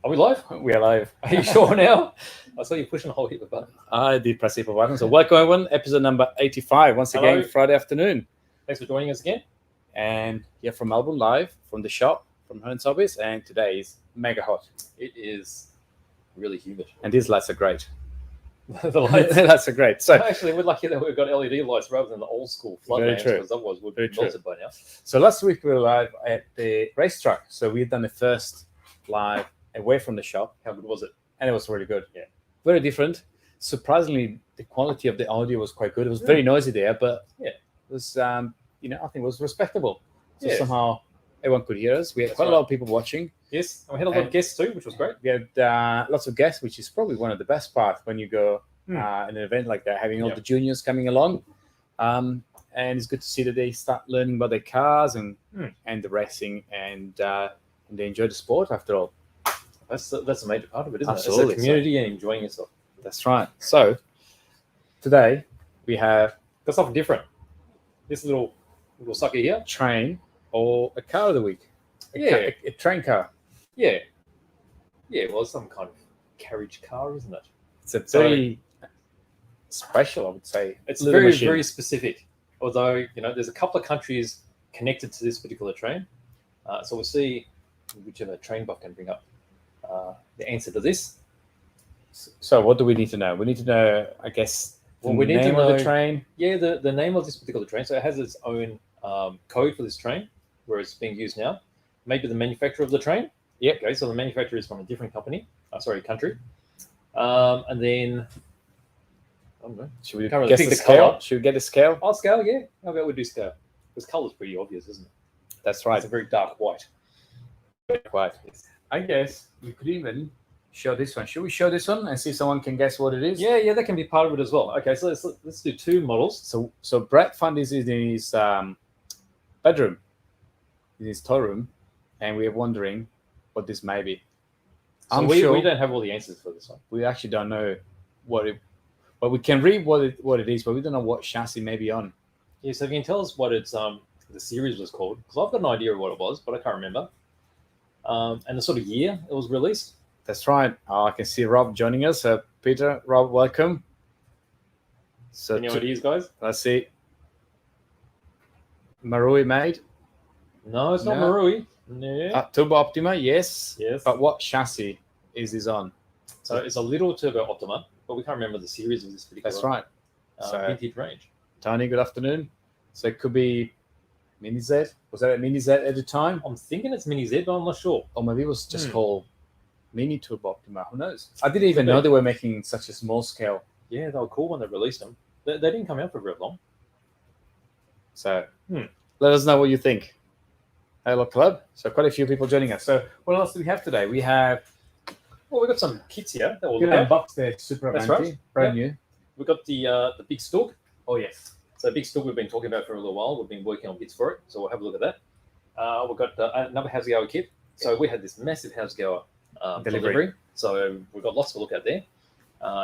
Are we live? We are live. Are you sure now? I saw you pushing a whole heap of buttons. I did press the button. So welcome everyone, episode number 85. Once Hello. again, Friday afternoon. Thanks for joining us again. And here from Melbourne, live from the shop, from Hearns office. And today is mega hot. It is really humid. And these lights are great. The lights. Lights are great. So actually, we're lucky that we've got LED lights rather than the old school flood Very lamps, true. because otherwise we'd be Very true. melted by now. So last week we were live at the racetrack. So we've done the first live away from the shop. How good was it? And it was really good. Yeah. Very different. Surprisingly, the quality of the audio was quite good. It was very noisy there, but Yeah. it was, I think it was respectable. So Yeah. somehow everyone could hear us. We had That's quite a right. lot of people watching. Yes, and we had a lot of guests too, which was great. We had lots of guests, which is probably one of the best parts when you go in an event like that, having all Yeah. the juniors coming along. And it's good to see that they start learning about their cars and the racing, and they enjoy the sport after all. That's a major part of it, isn't Absolutely. it? It's the community and enjoying yourself. That's right. So today we have Got something different. This little sucker here. train or a car of the week. Yeah. A train car. Yeah. Yeah, well, it's some kind of carriage car, isn't it? It's a very special, I would say. It's little very, machine. very specific. Although, there's a couple of countries connected to this particular train. So we'll see whichever train buff can bring up the answer to this. So what do we need to know? We need to know, I guess, Well, the we need to name of know- the train. Yeah, the name of this particular train. So it has its own code for this train, where it's being used now. Maybe the manufacturer of the train. Yep. Okay, so the manufacturer is from a different country. And then, I don't know. Should we Can't really guess pick the the scale? colour. Should we get the scale? Oh, scale, yeah. How about we do scale? Because colour's pretty obvious, isn't it? That's right. It's a very dark white. Right. I guess we could even show this one. Should we show this one and see if someone can guess what it is? Yeah, that can be part of it as well. Okay, so let's do two models. So Brett found this in his bedroom, in his toy room, and we're wondering what this may be. So we don't have all the answers for this one. We actually don't know what it, but we can read what it is, but we don't know what chassis may be on. Yeah, so if you can tell us what it's the series was called, because I've got an idea of what it was, but I can't remember. And the sort of year it was released. That's right. I can see Rob joining us. Peter, Rob, welcome. So Any ideas, guys? let's see. Marui made. No, it's not No. Marui. No. Turbo Optima, yes. Yes. But what chassis is this on? So it's a little Turbo Optima, but we can't remember the series of this particular That's right. So- vintage range. Tony, good afternoon. So it could be Mini Z. Was that a Mini Z at the time? I'm thinking it's Mini Z, but I'm not sure. Or maybe it was just called Mini Turbo Optima. Who knows? I didn't even know they were making such a small scale. Yeah, they were cool when they released them. They didn't come out for very long. So let us know what you think. Hello, Club. So quite a few people joining us. So what else do we have today? We have Well, we've got some kits here that we'll you look know, at. Bucks the Super That's Avanti, right. brand new. We've got the big Stug. Oh yes. So big Stug we've been talking about for a little while. We've been working on bits for it, so we'll have a look at that. We've got another Hausgeber kit. So we had this massive Hausgeber delivery. So we've got lots to look at there.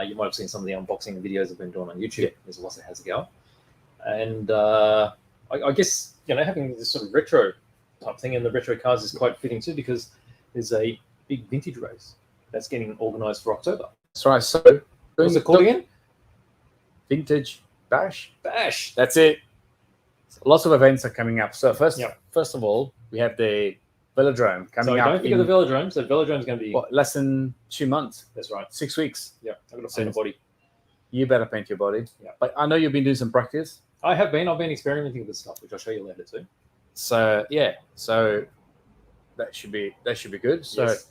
You might have seen some of the unboxing videos I've been doing on YouTube. Yeah. There's lots of Hausgeber. And I guess, having this sort of retro type thing in the retro cars is quite fitting too, because there's a big vintage race that's getting organised for October. That's right. So What's it called again? Vintage Bash. Bash. That's it. So lots of events are coming up. So first Yep. of all, we have the Velodrome coming So up don't forget the Velodrome. So Velodrome's going to be... less than 2 months, That's right. 6 weeks. Yeah, I'm going to paint the body. You better paint your body. Yeah. But I know you've been doing some practice. I've been experimenting with stuff, which I'll show you later too. So so that should be good. So Yes.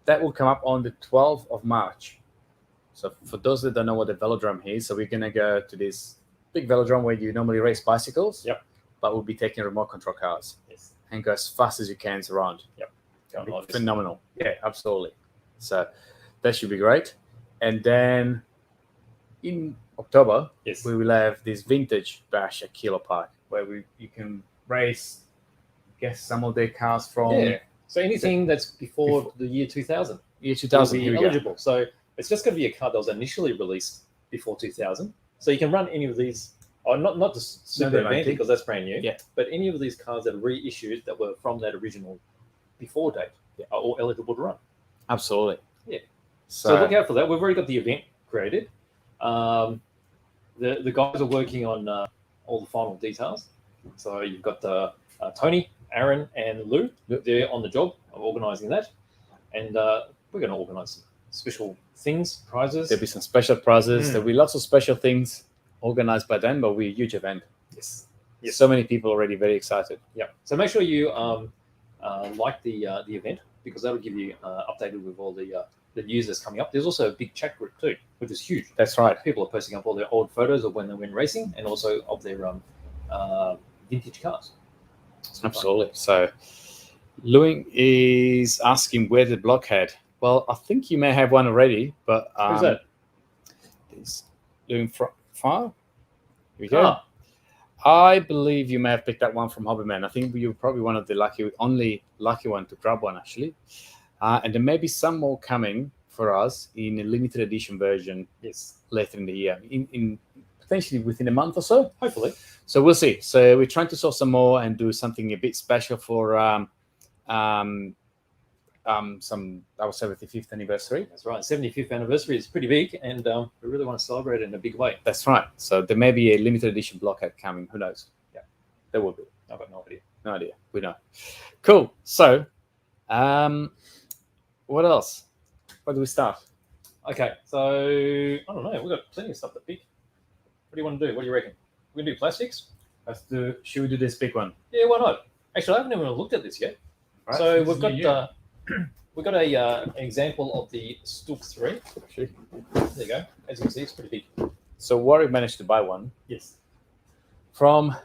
that will come up on the 12th of March. So for those that don't know what the Velodrome is, so we're gonna go to this big Velodrome where you normally race bicycles. Yep. But we'll be taking remote control cars Yes. and go as fast as you can around. Yep. It'll be Like this. phenomenal. Yeah, absolutely. So that should be great. And then in October, Yes. we will have this vintage bash at Kilo Park where you can race, guess some of their cars from Yeah. So anything that's before the year 2000 year will 2000. be Here we go. eligible. So it's just going to be a car that was initially released before 2000. So you can run any of these, or not the Super the Avanti, Avanti. because that's brand new. Yeah. But any of these cars that are reissued that were from that original before date are all eligible to run. Absolutely. Yeah. So look out for that. We've already got the event created. The guys are working on all the final details. So you've got Tony, Aaron, and Lou. They're on the job of organising that, and we're going to organise some special things, prizes. There'll be some special prizes. There'll be lots of special things organised by then, but we're a huge event. Yes. So many people already very excited. Yeah. So make sure you like the event, because that'll give you updated with all the news that's coming up. There's also a big chat group too, which is huge. That's right. People are posting up all their old photos of when they went racing, and also of their vintage cars. Absolutely. So Lewing is asking where the blockhead. Well, I think you may have one already, but who's that? It's Lewing file. Here we go. I believe you may have picked that one from Hobbyman. I think you're probably one of the only lucky one to grab one, actually. And there may be some more coming for us in a limited edition version later in the year, in potentially within a month or so. Hopefully. So we'll see. So we're trying to source some more and do something a bit special for our 75th anniversary. That's right. 75th anniversary is pretty big, and we really want to celebrate it in a big way. That's right. So there may be a limited edition blockhead coming. Who knows? Yeah, there will be. I've got no idea. No idea. We know. Cool. So, what else? Where do we start? Okay. So I don't know. We've got plenty of stuff to pick. What do you want to do? What do you reckon? We're gonna do plastics. Should we do this big one? Yeah, why not? Actually, I haven't even looked at this yet. Right. So we've got an example of the Stalk 3. There you go. As you can see, it's pretty big. So Warwick managed to buy one. Yes. From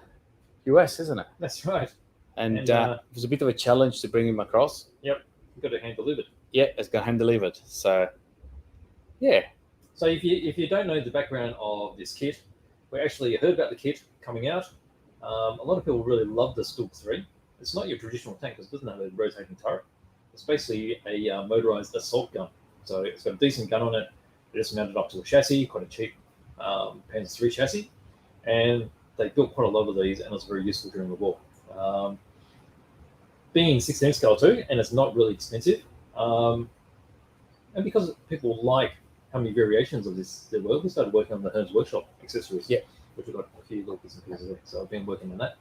US, isn't it? That's right. And it was a bit of a challenge to bring him across. Yep. You've got to hand delivered. Yeah, it's got hand delivered. So, yeah. So if you don't know the background of this kit, we actually heard about the kit coming out. A lot of people really love the Stalk 3. It's not your traditional tank because it doesn't have a rotating turret. It's basically a motorized assault gun. So it's got a decent gun on it. It's mounted up to a chassis, quite a cheap Panzer 3 chassis. And they built quite a lot of these, and it's very useful during the war. Being 16 scale too, and it's not really expensive. And because people like how many variations of this there were, we started working on the Hearns workshop accessories. Yeah. Which we've got a few little bits and pieces there. So I've been working on that.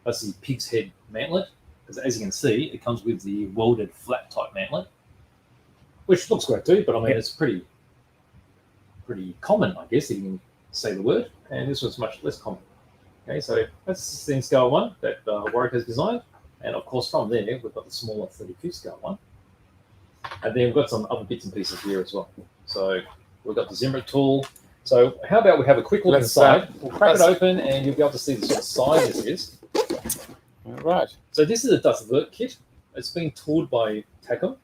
That's the pig's head mantlet, because as you can see, it comes with the welded flat type mantlet, which looks great too, but I mean, it's pretty common, I guess, if you can say the word, and this one's much less common. Okay, so that's the 16 scale one that Warwick has designed, and of course from there, we've got the smaller 32 scale one, and then we've got some other bits and pieces here as well. So we've got the Zimmerit tool. So how about we have a quick look inside? We'll crack it open, and you'll be able to see the sort of size this is. All right. So this is a Dust Vert kit. It's been tooled by Tacom.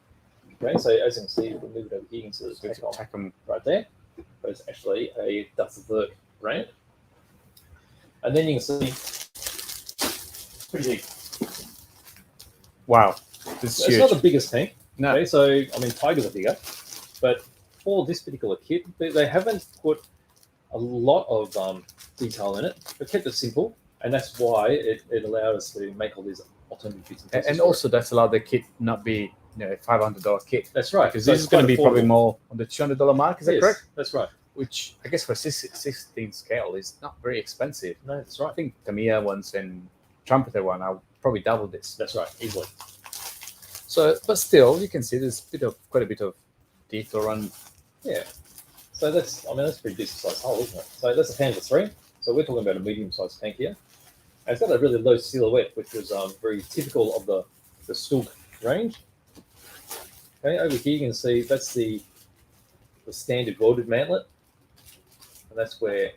Okay, so as you can see, we'll move it over here into the Tacom right there. But it's actually a Dust Vert brand. And then you can see, pretty big. Wow, this is huge. It's not the biggest tank. No. Okay, so I mean, Tigers are bigger, but for this particular kit, they haven't put a lot of detail in it. They kept it simple, and that's why it allowed us to make all these alternative bits and pieces. And also, that's allowed the kit not be a $500 kit. That's right. Because this is going to be probably more on the $200 mark. Is that correct? That's right. Which I guess for 16 scale is not very expensive. No, that's right. I think Tamiya ones and Trumpeter one are probably double this. That's right, easily. So, but still, you can see there's quite a bit of detail on. Yeah. So that's pretty decent sized hull, isn't it? So that's a Panzer 3. So we're talking about a medium sized tank here. And it's got a really low silhouette, which was very typical of the Stalk range. Okay, over here you can see that's the standard welded mantlet. And that's where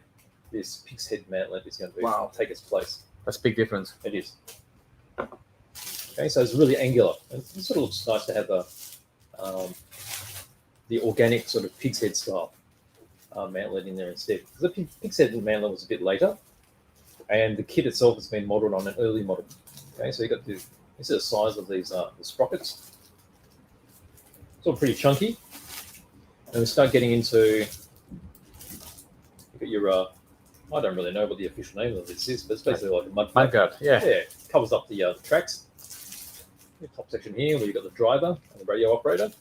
this pig's head mantlet is going to take its place. That's a big difference. It is. Okay, so it's really angular. And it sort of looks nice to have the organic sort of pig's head style mantlet in there instead. The pig's head mantlet was a bit later, and the kit itself has been modelled on an early model. Okay, so you got this is the size of these the sprockets. It's all pretty chunky, and we start getting into your I don't really know what the official name of this is, but it's basically like a mud guard. Yeah. Yeah, covers up the tracks. The top section here where you've got the driver and the radio operator.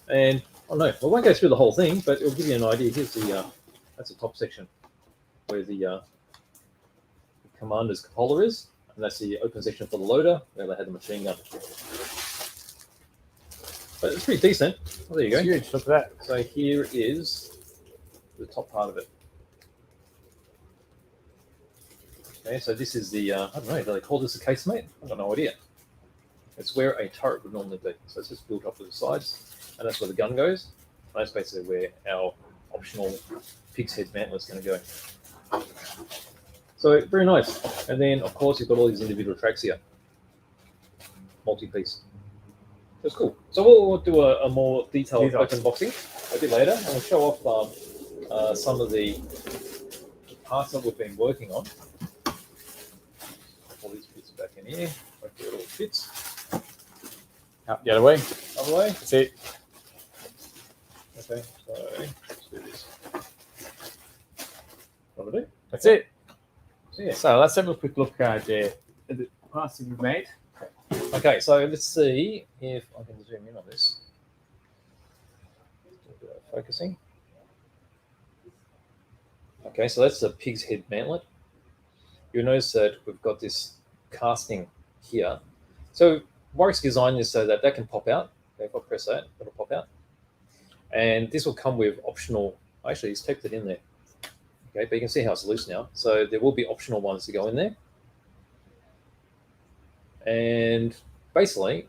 And we won't go through the whole thing, but it'll give you an idea. Here's the that's the top section where the commander's cupola is, and that's the open section for the loader where they had the machine gun. But it's pretty decent. Oh, there you go. Huge. Look at that. So here is the top part of it. Okay, so this is the I don't know. Do they call this a casemate? I've got no idea. It's where a turret would normally be. So it's just built up to the sides, and that's where the gun goes. And that's basically where our optional pig's head mantlet is going to go. So very nice. And then, of course, you've got all these individual tracks here. Multi-piece. That's cool. So we'll do a more detailed open boxing a bit later, and we'll show off some of the parts that we've been working on. All these bits back in here. Hopefully it all fits. Up the other way. Other way. That's it. Okay, so let's do this. What do I do? That's it. So, yeah. So let's have a quick look at the parts that we've made. Okay, so let's see if I can zoom in on this. Focusing. Okay, so that's the pig's head mantlet. You'll notice that we've got this casting here. So Warwick's designed this so that can pop out. If I press that, it'll pop out. And this will come with optional, actually he's taped it in there. Okay, but you can see how it's loose now. So there will be optional ones to go in there. And basically,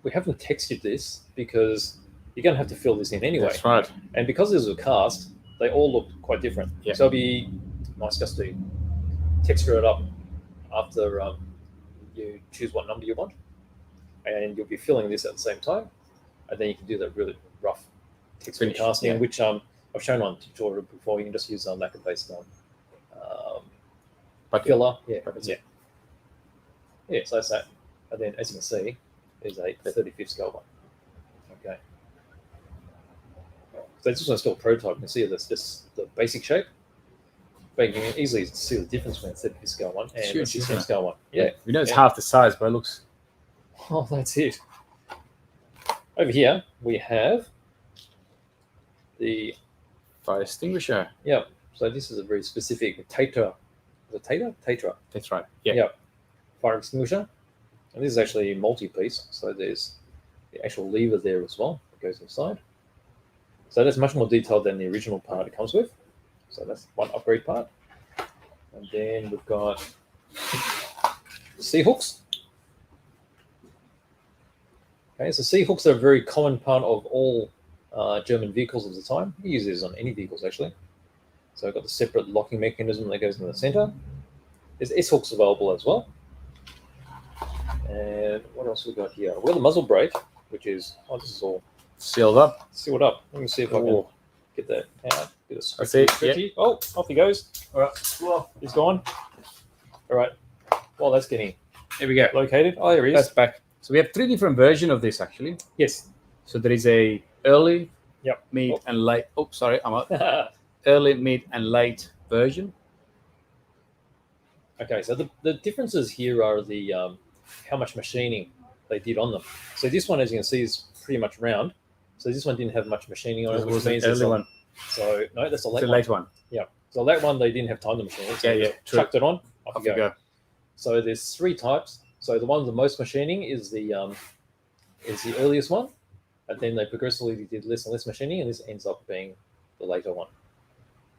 we haven't textured this because you're going to have to fill this in anyway. That's right. And because this is a cast, they all look quite different. Yeah. So it'll be nice just to texture it up after you choose what number you want. And you'll be filling this at the same time. And then you can do that really rough texture casting, which I've shown on tutorial before. You can just use lacquer-based filler. Yeah, so that's that. And then, as you can see, there's a 35th scale one. Okay. So this one's still a prototype. You can see that's just the basic shape. But you can easily see the difference between the 35th scale one and the 16th scale one. Yeah. We know it's half the size, but it looks... Oh, that's it. Over here, we have the fire extinguisher. Yeah. So this is a very specific Tetra. Is it Tetra? Tetra. That's right. Yeah. Yeah. Fire extinguisher. And this is actually multi-piece. So there's the actual lever there as well that goes inside. So that's much more detailed than the original part it comes with. So that's one upgrade part. And then we've got C-hooks. Okay, so C-hooks are a very common part of all German vehicles of the time. You use these on any vehicles, actually. So I've got the separate locking mechanism that goes in the center. There's S-hooks available as well. And what else we got here? Well, the muzzle brake, which is, this is all sealed up. Sealed up. Let me see if I can get that out. Bit of stretchy. Yeah. Oh, off he goes. All right. Well, he's gone. All right. Well, that's getting There we go. located. Oh, there he is. That's back. So we have 3 different versions of this, actually. Yes. So there is a early, Yep. mid, and late. Oh, sorry, I'm up. Early, mid, and late version. Okay, so the differences here are the how much machining they did on them. So this one, as you can see, is pretty much round. So this one didn't have much machining on it, which means the early one. So no, that's the late The one. late one. Yeah. So that one they didn't have time to machine it. So Yeah, they true. chucked it on. Off you you go. go. So there's 3 types. So the one with the most machining is the earliest one, and then they progressively did less and less machining, and this ends up being the later one.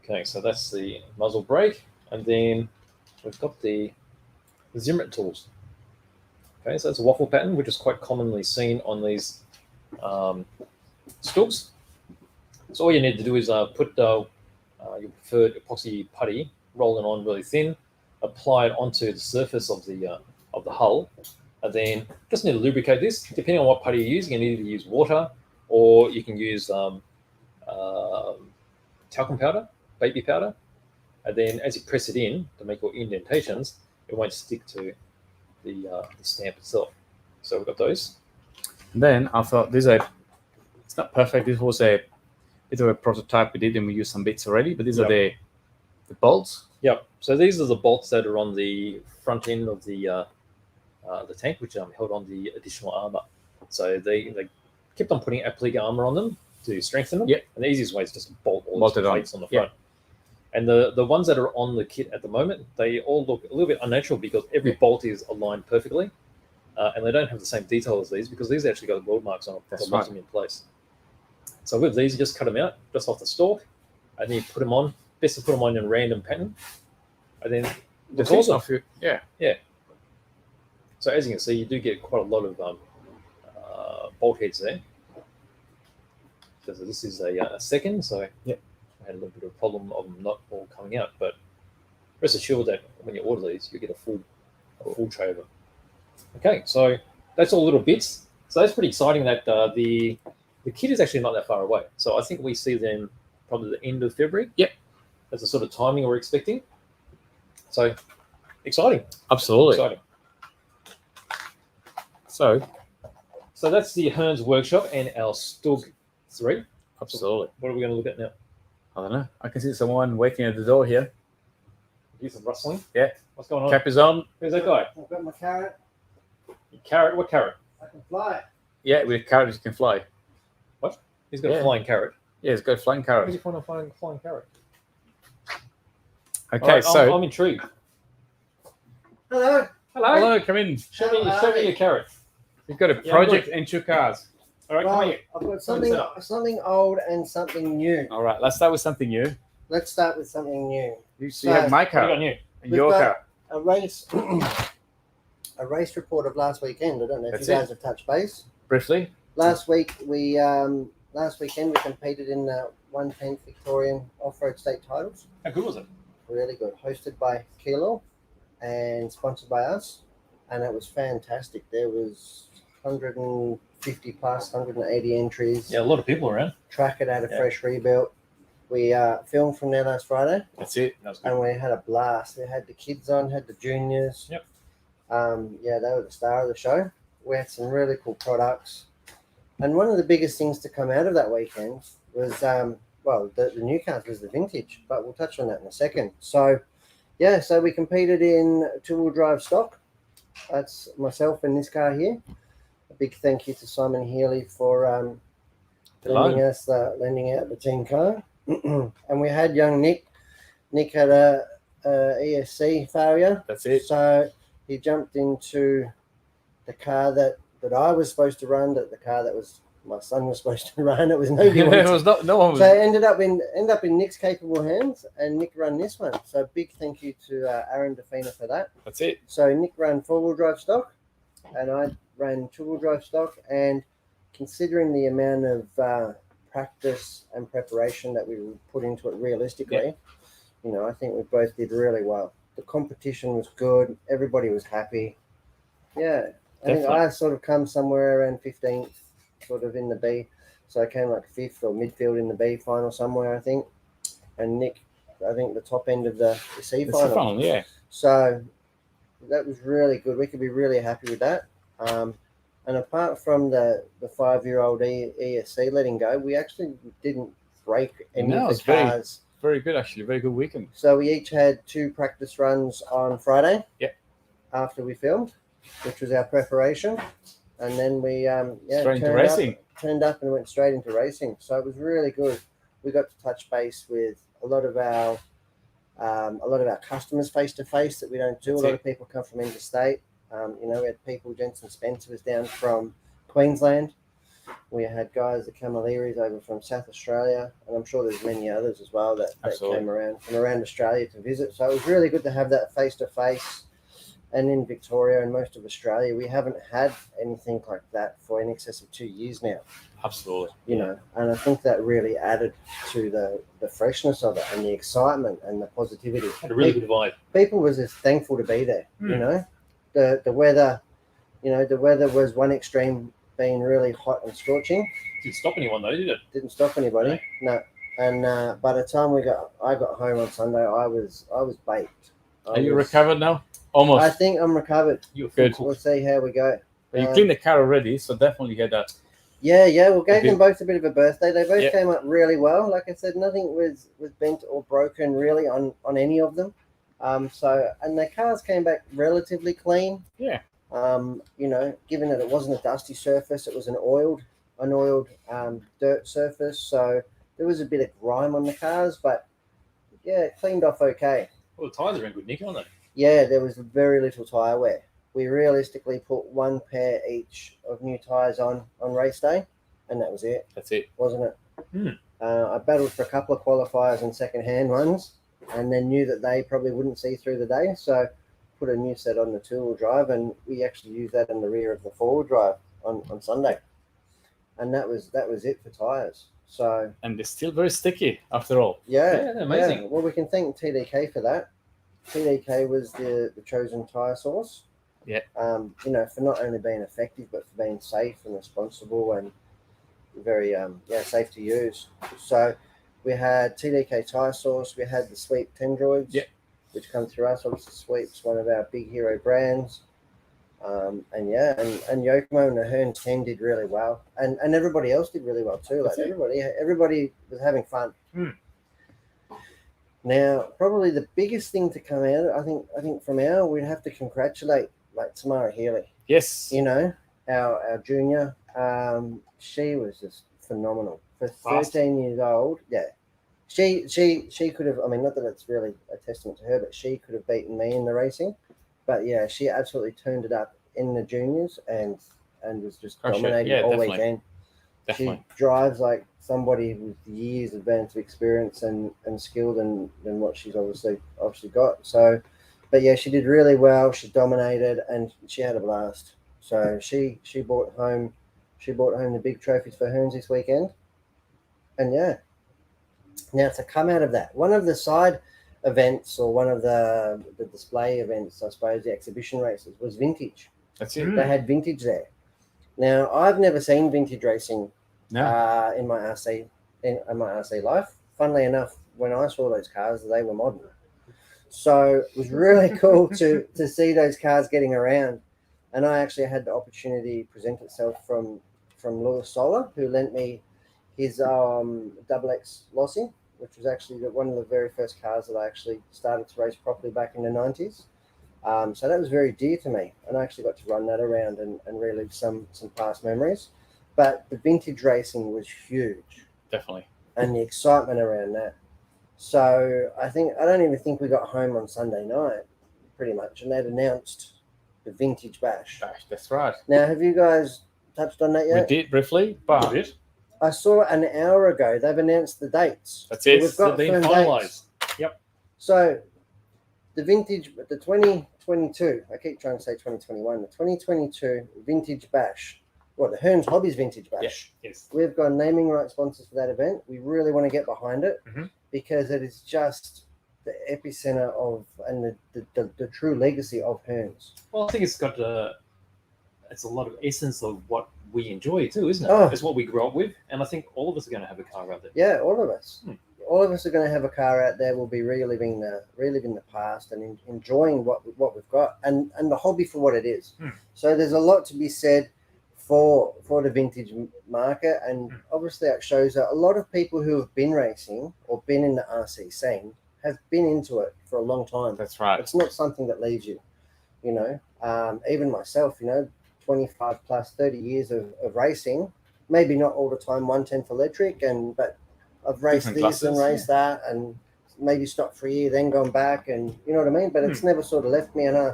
Okay, so that's the muzzle brake, and then we've got the Zimmerit Tools. Okay, so that's a waffle pattern, which is quite commonly seen on these stools. So all you need to do is put your preferred epoxy putty, roll it on really thin, apply it onto the surface of the hull, and then just need to lubricate this. Depending on what putty you use, you can either use water or you can use talcum powder, baby powder, and then as you press it in to make your indentations, it won't stick to the stamp itself. So we've got those. And then I thought it's not perfect. This was a bit of a prototype we did, and we used some bits already, but these are the bolts. Yep. So these are the bolts that are on the front end of the tank, which held on the additional armor. So they kept on putting applique armor on them to strengthen them. Yep. And the easiest way is just to bolt all Bolt these it on. plates on the front. And the ones that are on the kit at the moment, they all look a little bit unnatural because every bolt is aligned perfectly. And they don't have the same detail as these because these actually got weld marks on them. That's to lock them in place. So with these, you just cut them out just off the stalk, and then you put them on. Best to put them on in a random pattern, and then That's awesome. awesome. Yeah. So as you can see, you do get quite a lot of bolt heads there. So this is a second, so I had a little bit of a problem of them not all coming out, but rest assured that when you order these, you get a full tray of them. Okay, so that's all little bits. So that's pretty exciting that the kit is actually not that far away. So I think we see them probably the end of February. Yep. That's the sort of timing we're expecting. So exciting. Absolutely. Exciting. So that's the Hearns workshop and our Stug 3. Absolutely. What are we going to look at now? I don't know. I can see someone waiting at the door here. Hear some rustling. Yeah. What's going on? Cap is on. Who's that guy? I've got my carrot. Carrot? What carrot? I can fly. Yeah, with carrots you can fly. He's got a flying carrot. Yeah, it's got a flying Where did carrot. you find a flying carrot? Okay, All right, so I'm intrigued. Hello. hello, come in. Show me your carrot. We've got a project and 2 cars. All right, come here. I've got something old and something new. All right, let's start with something new. Let's start with something new. So you have my What do you car got new? and your car. A race, a race report of last weekend. I don't know if That's you guys have touched base. Briefly. Last weekend we competed in the 110th Victorian Off-Road State Titles. How good was it? Really good. Hosted by Kilo and sponsored by us, and it was fantastic. There was 150 plus, 180 entries. Yeah, a lot of people around. Track it had a Yeah. fresh rebuild. We filmed from there last Friday, That's it. That was good. and we had a blast. We had the kids on, had the juniors. Yep. Yeah, they were the star of the show. We had some really cool products, and one of the biggest things to come out of that weekend was the new cars was the vintage, but we'll touch on that in a second. So we competed in 2-wheel drive stock. That's myself in this car here. A big thank you to Simon Healy for lending out the team car. And we had young Nick. Nick had a ESC failure. That's it. So he jumped into the car that I was supposed to run, the car that was my son was supposed to run. It was nobody. It was not, no one was. So it ended up in Nick's capable hands, and Nick ran this one. So big thank you to Aaron Defina for that. That's it. So Nick ran 4-wheel drive stock, and I ran 2-wheel drive stock. And considering the amount of practice and preparation that we put into it realistically, I think we both did really well. The competition was good. Everybody was happy. Yeah. I think I sort of come somewhere around 15th, sort of in the B. So I came like 5th or midfield in the B final somewhere, I think. And Nick, I think the top end of the C The final. C final, yeah. So that was really good. We could be really happy with that. And apart from the 5-year-old ESC letting go, we actually didn't break any of the cars. Very good, actually. Very good weekend. So we each had 2 practice runs on Friday. Yep. After we filmed, which was our preparation, and then we Straight into racing. Turned up and went straight into racing. So it was really good. We got to touch base with a lot of our customers face to face that we don't do. That's a lot of people come from interstate. We had people. Jensen Spencer was down from Queensland. We had guys, the Camilleries over from South Australia, and I'm sure there's many others as well that came around from around Australia to visit. So it was really good to have that face to face. And in Victoria and most of Australia, we haven't had anything like that for in excess of 2 years now. Absolutely. And I think that really added to the freshness of it and the excitement and the positivity. Had a really good vibe. People were just thankful to be there. The weather, the weather was one extreme being really hot and scorching. Didn't stop anyone though, did it? Didn't stop anybody. No. And by the time I got home on Sunday, I was baked. Are you recovered now? Almost. I think I'm recovered. You were Good. We'll see how we go. You cleaned the car already, so definitely get that. Yeah. We gave them both a bit of a birthday. They both Yep. came up really well. Like I said, nothing was bent or broken really on any of them. And the cars came back relatively clean. Yeah. Given that it wasn't a dusty surface, it was an oiled unoiled dirt surface, so there was a bit of grime on the cars, but yeah, it cleaned off okay. Well, the tyres are in good nick, aren't they? Yeah, there was very little tyre wear. We realistically put one pair each of new tyres on race day, and that was it. That's it. Wasn't it? I battled for a couple of qualifiers and second-hand ones, and then knew that they probably wouldn't see through the day, so put a new set on the two-wheel drive, and we actually used that in the rear of the four-wheel drive on Sunday, and that was it for tyres. So, and they're still very sticky after all. Yeah, they're amazing. Yeah. Well, we can thank TDK for that. TDK was the chosen tyre source. Yeah. For not only being effective, but for being safe and responsible and very safe to use. So we had TDK tyre source. We had the Sweep Tendroids, which come through us. Obviously, Sweep's one of our big hero brands. And Yokomo and the Hearns team did really well, and everybody else did really well too. Like everybody was having fun. Now, probably the biggest thing to come out, I think from we'd have to congratulate like Tamara Healy. Yes, our junior. She was just phenomenal for 13 years old. Yeah, she could have. I mean, not that it's really a testament to her, but she could have beaten me in the racing. But yeah, she absolutely turned it up in the juniors and was just dominating all weekend. Definitely. She drives like somebody with years advanced experience and skill than what she's obviously got. So, but yeah, she did really well. She dominated and she had a blast. So she brought home the big trophies for Hearns this weekend. And yeah, now to come out of that, one of the side events or one of the display events, I suppose, the exhibition races was vintage. That's it. They had vintage there. Now, I've never seen vintage racing in my RC life. Funnily enough, when I saw those cars, they were modern. So it was really cool to see those cars getting around. And I actually had the opportunity to present itself from Lewis Solar, who lent me his XX Lossy, which was actually one of the very first cars that I actually started to race properly back in the 90s. So that was very dear to me, and I actually got to run that around and relive some past memories. But the vintage racing was huge. Definitely. And the excitement around that. So I don't even think we got home on Sunday night, pretty much, and they'd announced the Vintage Bash. That's right. Now, have you guys touched on that yet? We did briefly, but I saw an hour ago they've announced the dates. That's it. We've got been finalised. Yep. So the 2022, I keep trying to say 2021, the 2022 Vintage Bash, the Hearns Hobbies Vintage Bash. Yes. We've got naming rights sponsors for that event. We really want to get behind it because it is just the epicenter of and the true legacy of Hearns. Well, I think it's got it's a lot of essence of what we enjoy too, isn't it? It's what we grew up with, and I think all of us are going to have a car out there. Yeah, all of us. All of us are going to have a car out there. We'll be reliving the past and enjoying what we've got and the hobby for what it is. So there's a lot to be said for the vintage market, and obviously it shows that a lot of people who have been racing or been in the RC scene have been into it for a long time. That's right. It's not something that leaves you, even myself, 25 plus 30 years of racing, maybe not all the time 1/10 electric, but I've raced Different this classes, and raced that and maybe stopped for a year, then gone back, and you know what I mean? But it's never sort of left me, and I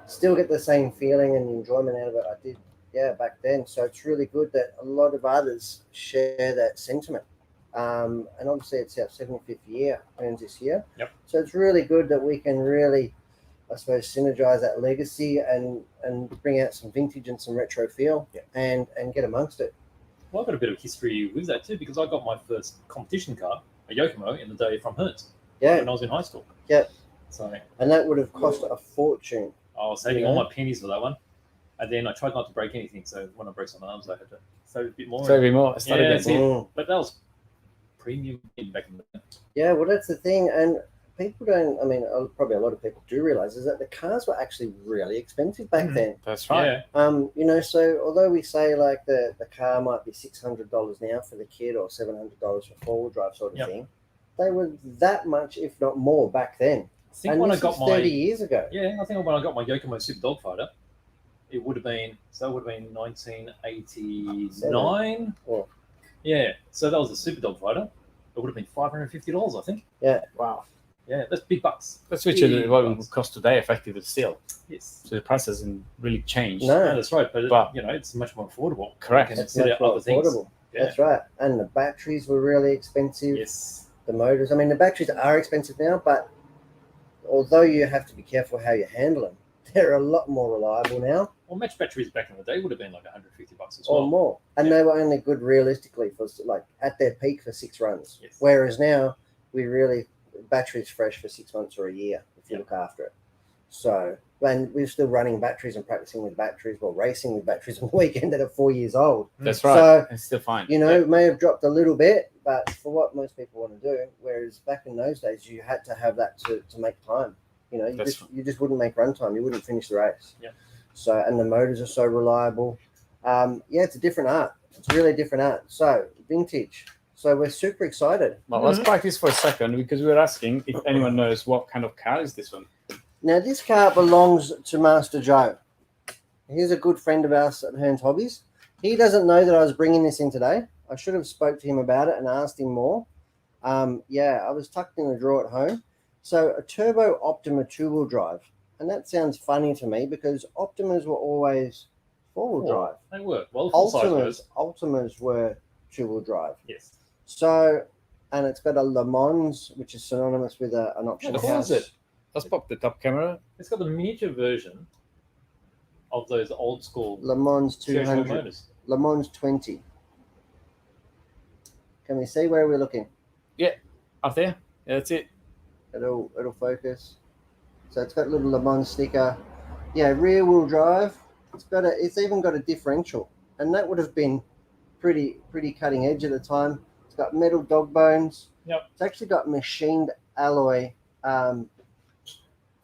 still get the same feeling and enjoyment out of it I did back then. So it's really good that a lot of others share that sentiment. And obviously it's our 75th year, Hearns this year. Yep. So it's really good that we can really, I suppose, synergize that legacy and bring out some vintage and some retro feel and get amongst it. Well, I've got a bit of history with that too, because I got my first competition car, a Yokomo, in the day from Hearns. Yeah. When I was in high school. Yeah. So. And that would have cost a fortune. I was saving all my pennies for that one. And then I tried not to break anything, so when I broke some arms, I had to save a bit more. But that was premium back in the day. Yeah, well, that's the thing. And people don't, probably a lot of people do realize is that the cars were actually really expensive back then. That's right. Yeah. So although we say like the car might be $600 now for the kid or $700 for four-wheel drive sort of thing, they were that much, if not more, back then. I think when I got 30 years ago. Yeah, I think when I got my Yokomo Super Dogfighter, it would have been 1989. Or Yeah, so that was a Super Dog fighter. It would have been $550, I think. Wow. Yeah, that's big bucks. That's literally Big what it would bucks. cost today, effectively still. Yes. So the price hasn't really changed. No. No, that's right. But, But- it's much more affordable. Correct. You can it's consider much more other things. affordable. Yeah. That's right. And the batteries were really expensive. Yes. The motors. I mean, the batteries are expensive now, but although you have to be careful how you handle them, they're a lot more reliable now, Well, match batteries back in the day would have been like $150 as or well. more. And they were only good realistically for like at their peak for 6 runs. Yes. Whereas now batteries fresh for 6 months or a year if you look after it. So, and we're still running batteries and practicing with batteries, racing with batteries on the weekend that are 4 years old. That's right. So, it's still fine. it may have dropped a little bit, but for what most people want to do, whereas back in those days, you had to have that to make time. You just wouldn't make run time. You wouldn't finish the race. Yeah. So, and the motors are so reliable. It's a different art. It's really different art. So, vintage. So we're super excited. Well, let's practice for a second because we were asking if anyone knows what kind of car is this one. Now, this car belongs to Master Joe. He's a good friend of ours at Hearns Hobbies. He doesn't know that I was bringing this in today. I should have spoke to him about it and asked him more. I was tucked in the drawer at home. So a Turbo Optima two-wheel drive. And that sounds funny to me because Optimas were always four-wheel drive. They were. Well, the full size Ultimas were two-wheel drive. Yes. So, and it's got a Le Mans, which is synonymous with an option What house. is it? Let's pop the top camera. It's got the miniature version of those old school Le Mans Churchill 200. motors. Le Mans 20. Can we see where we're looking? Up there. Yeah, that's it. It'll focus. So it's got a little Le Mans sticker. Yeah, rear wheel drive. It's even got a differential, and that would have been pretty cutting edge at the time. It's got metal dog bones. Yep. It's actually got machined alloy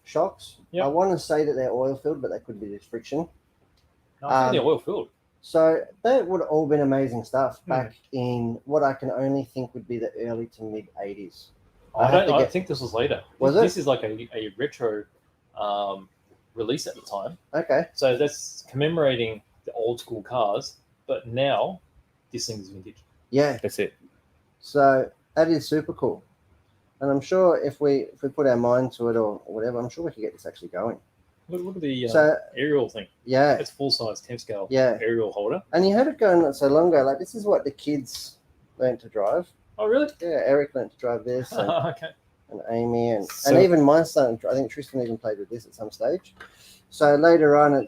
shocks. Yep. I want to say that they're oil filled, but they could be just friction. No, I think they're oil filled. So that would have all been amazing stuff back in what I can only think would be the early to mid 80s. I think this was later. Was it? This is like a retro release at the time. Okay. So that's commemorating the old school cars, but now this thing is vintage. Yeah. That's it. So that is super cool. And I'm sure if we put our mind to it or whatever, I'm sure we could get this actually going. Look at the So aerial thing. yeah. It's full size 10 scale Yeah. aerial holder. And you had it going not so long ago. Like this is what the kids learned to drive. Oh, really? Yeah, Eric learned to drive this and, Okay. and Amy and So- even my son, I think Tristan even played with this at some stage. So later on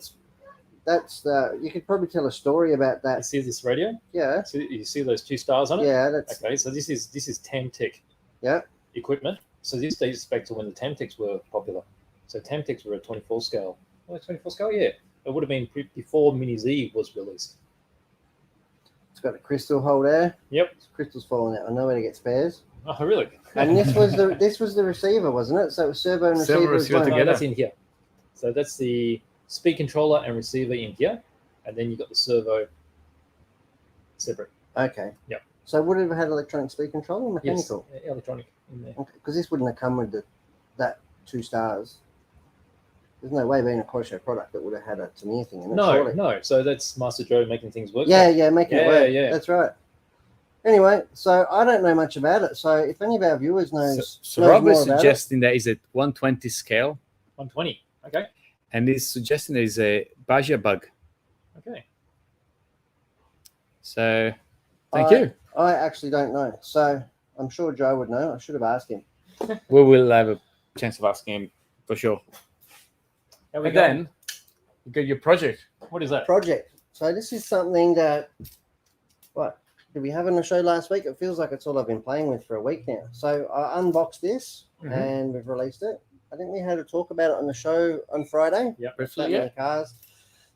you could probably tell a story about You that. see this radio? Yeah. So you see those 2 stars on it? Yeah, that's Okay, so this is Tamtec Yeah. equipment. So this dates back to when the Tamtecs were popular. So Tamtecs were a 24 scale. Oh, 24 scale, yeah. It would have been before Mini Z was released. it's got a crystal hole there. Yep. Crystal's falling out. I know where to get spares. Oh, really? And this was the receiver, wasn't it? So it was servo and Servo receiver. as receiver well. No, together. that's in here. So that's the speed controller and receiver in here. And then you got the servo separate. Okay. Yep. So would it have had electronic speed control or mechanical? Yes, electronic in there. Because this wouldn't have come with that 2 stars. There's no way being a Quasho product that would have had a Tamiya thing in it. No, surely. no. So that's Master Joe making things work. Yeah, making it work. Yeah. That's right. Anyway, so I don't know much about it. So if any of our viewers knows, So knows Rob is more about suggesting that is a 120 scale, 120. Okay. and he's suggesting there is a Baja bug. Okay. So thank I- you. I actually don't know. So I'm sure Joe would know. I should have asked him. We will have a chance of asking him for sure. How we And going? then you got your project. What is that? Project. So this is something that, what, did we have on the show last week? It feels like it's all I've been playing with for a week now. So I unboxed this Mhm. and we've released it. I think we had a talk about it on the show on Friday. Yep. Briefly, Batman Cars.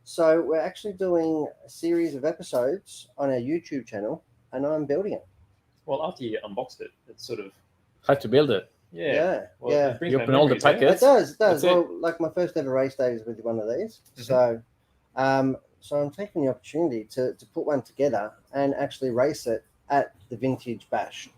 So we're actually doing a series of episodes on our YouTube channel and I'm building it. Well, after you unboxed it, it's sort of How to build it. yeah. Well, yeah. it brings You back open all the memories, eh? packets. It does. That's Well, like my first ever race day was with one of these. Mhm. So I'm taking the opportunity to put one together and actually race it at the Vintage Bash.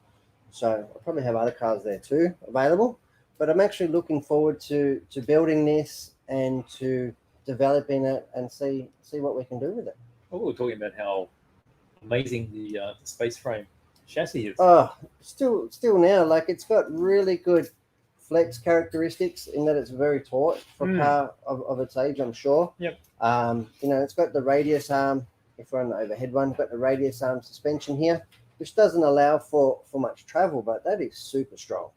So I'll probably have other cars there too available. But I'm actually looking forward to building this and to developing it and see what we can do with it. Well, we were talking about how amazing the space frame chassis is. Oh, still now, like it's got really good flex characteristics in that it's very taut for a car of its age, I'm sure. Yep. It's got the radius arm, if we're on the overhead one, got the radius arm suspension here, which doesn't allow for much travel, but that is super strong.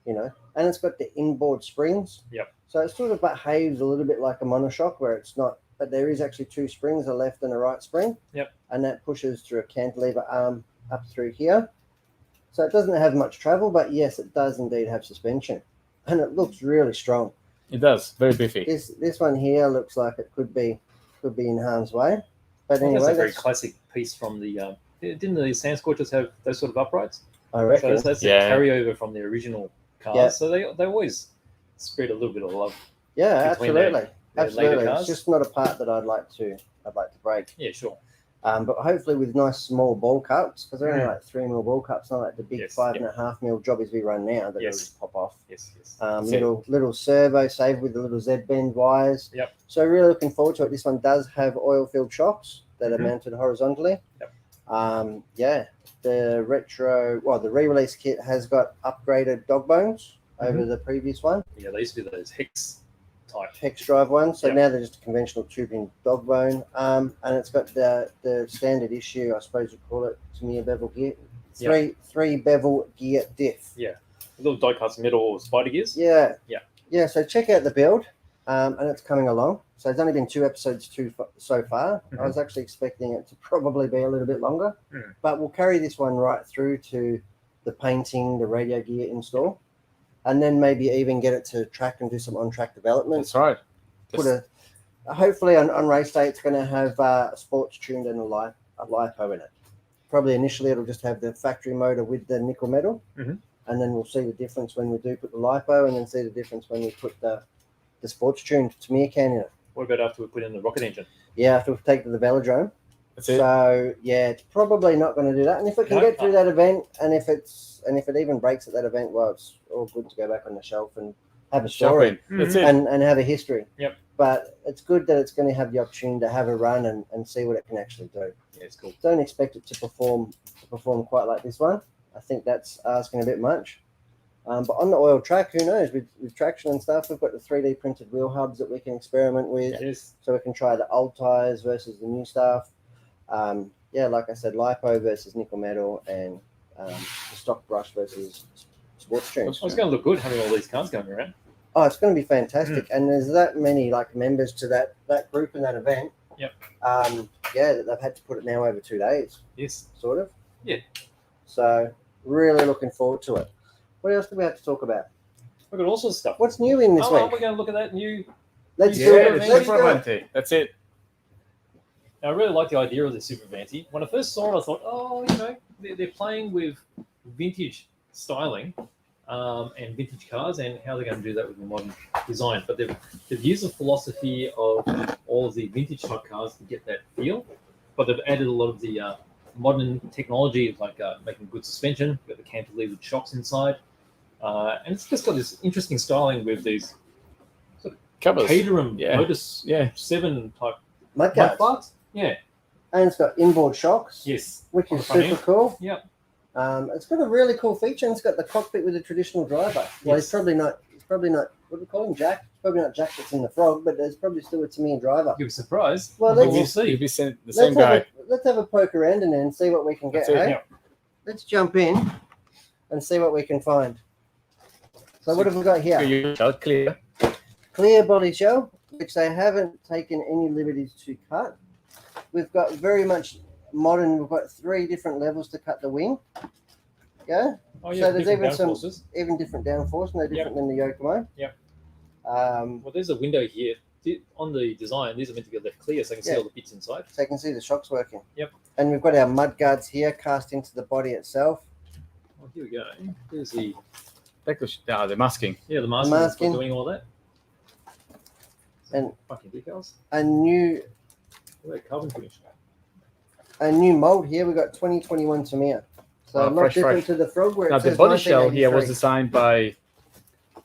And it's got the inboard springs. Yep. So it sort of behaves a little bit like a monoshock where it's not, but there is actually two springs, a left and a right spring. Yep. And that pushes through a cantilever arm up through here. So it doesn't have much travel, but yes, it does indeed have suspension. And it looks really strong. It does. Very biffy. This one here looks like it could be in harm's way. But Well, anyway, that's a very classic piece from the. Didn't the Sand Scorchers have those sort of uprights? I reckon. So that's a carryover from the original cars. Yeah. So they always spread a little bit of love. Yeah, between absolutely. their Absolutely. later It's cars. just not a part that I'd like to break. Yeah, sure. But hopefully with nice small ball cups, because they're only like 3 mil ball cups, not like the big Yes, 5.5 mil jobbies we run now that Yes. will just pop off. Yes, yes. Little servo saved with the little Z bend wires. Yep. So really looking forward to it. This one does have oil filled shocks that are Mhm. mounted horizontally. Yep. The re-release kit has got upgraded dog bones over the previous one, Yeah, they used to be those hex type. hex drive ones. So Yep. now they're just a conventional tubing dog bone. And it's got the standard issue, I suppose you call it, Tamiya bevel gear. Three bevel gear diff. Little die cuts metal spider gears. Yeah. Yeah. Yeah, so check out the build. And it's coming along. So there's only been 2 episodes so far. Mhm. I was actually expecting it to probably be a little bit longer. Mm. But we'll carry this one right through to the painting, the radio gear install, and then maybe even get it to track and do some on-track development. That's right. Hopefully on race day, it's going to have sports tuned and a LiPo in it. Probably initially it'll just have the factory motor with the nickel metal. Mhm. And then we'll see the difference when we do put the LiPo, and then see the difference when we put the sports tuned Tamiya can in it. What about after we put in the rocket engine? Yeah, after we take to the velodrome. That's it. So yeah, it's probably not going to do that. And if it can No. get through that event, and if it even breaks at that event, well, it's all good to go back on the shelf and have a story Shopping. That's it. and have a history. Yep. But it's good that it's going to have the opportunity to have a run and see what it can actually do. Yeah, it's cool. Don't expect it to perform quite like this one. I think that's asking a bit much. But on the oil track, who knows? With traction and stuff, we've got the 3D printed wheel hubs that we can experiment with. Yes. So we can try the old tires versus the new stuff. Like I said, LiPo versus nickel metal, and the stock brush versus sports tunes. It's going to look good having all these cars going around. Oh, it's going to be fantastic. And there's that many members to that group and that event. Yep. That they've had to put it now over 2 days, Yes. sort of. Yeah. So really looking forward to it. What else do we have to talk about? We've got all sorts of stuff. What's new in this We're week? going to look at that new. Let's Yeah, do Yeah, it. the Let's Super do it. Avanti. That's it. I really like the idea of the Super Vanti. When I first saw it, I thought, they're playing with vintage styling and vintage cars, and how they're going to do that with the modern design. But they've used the philosophy of all of the vintage type cars to get that feel, but they've added a lot of the modern technology, like making good suspension. You've got the cantilevered shocks inside, and it's just got this interesting styling with these Covers. Caterham Yeah. Lotus Yeah. 7 type Mudguards. mud parts. Yeah. And it's got inboard shocks, Yes. which On is the front super end. cool. Yep. It's got a really cool feature, and it's got the cockpit with a traditional driver. Well, Yes. he's probably not. What do we call him, Jack? It's probably not Jack that's in the Frog, but there's probably still a Tamiya driver. You'll be surprised. Well, But let's- we'll You'll see. be the same Let's guy. have a poke around in there and see what we can get. That's it, Hey? yeah. Let's jump in and see what we can find. So what have we got here? Clear. Clear body shell, which they haven't taken any liberties to cut. We've got very much modern. We've got 3 different levels to cut the wing. Yeah, Oh, yeah. So there's different even some- downforces. even different downforce, no different than the Yokomo. Yep. So Well, there's a window here. On the design, these are meant to be left clear so I can see Yeah. all the bits inside. you can see the shocks working. Yep. And we've got our mud guards here cast into the body itself. Oh, here we go. There's the The masking. the masking masking. for doing all that. And- fucking decals. A new Look at that carbon finish. mold here. We've got 2021 Tamiya. So Oh, a lot fresh, different fresh. to the Frog where Now it the says body shell here was 1983. designed by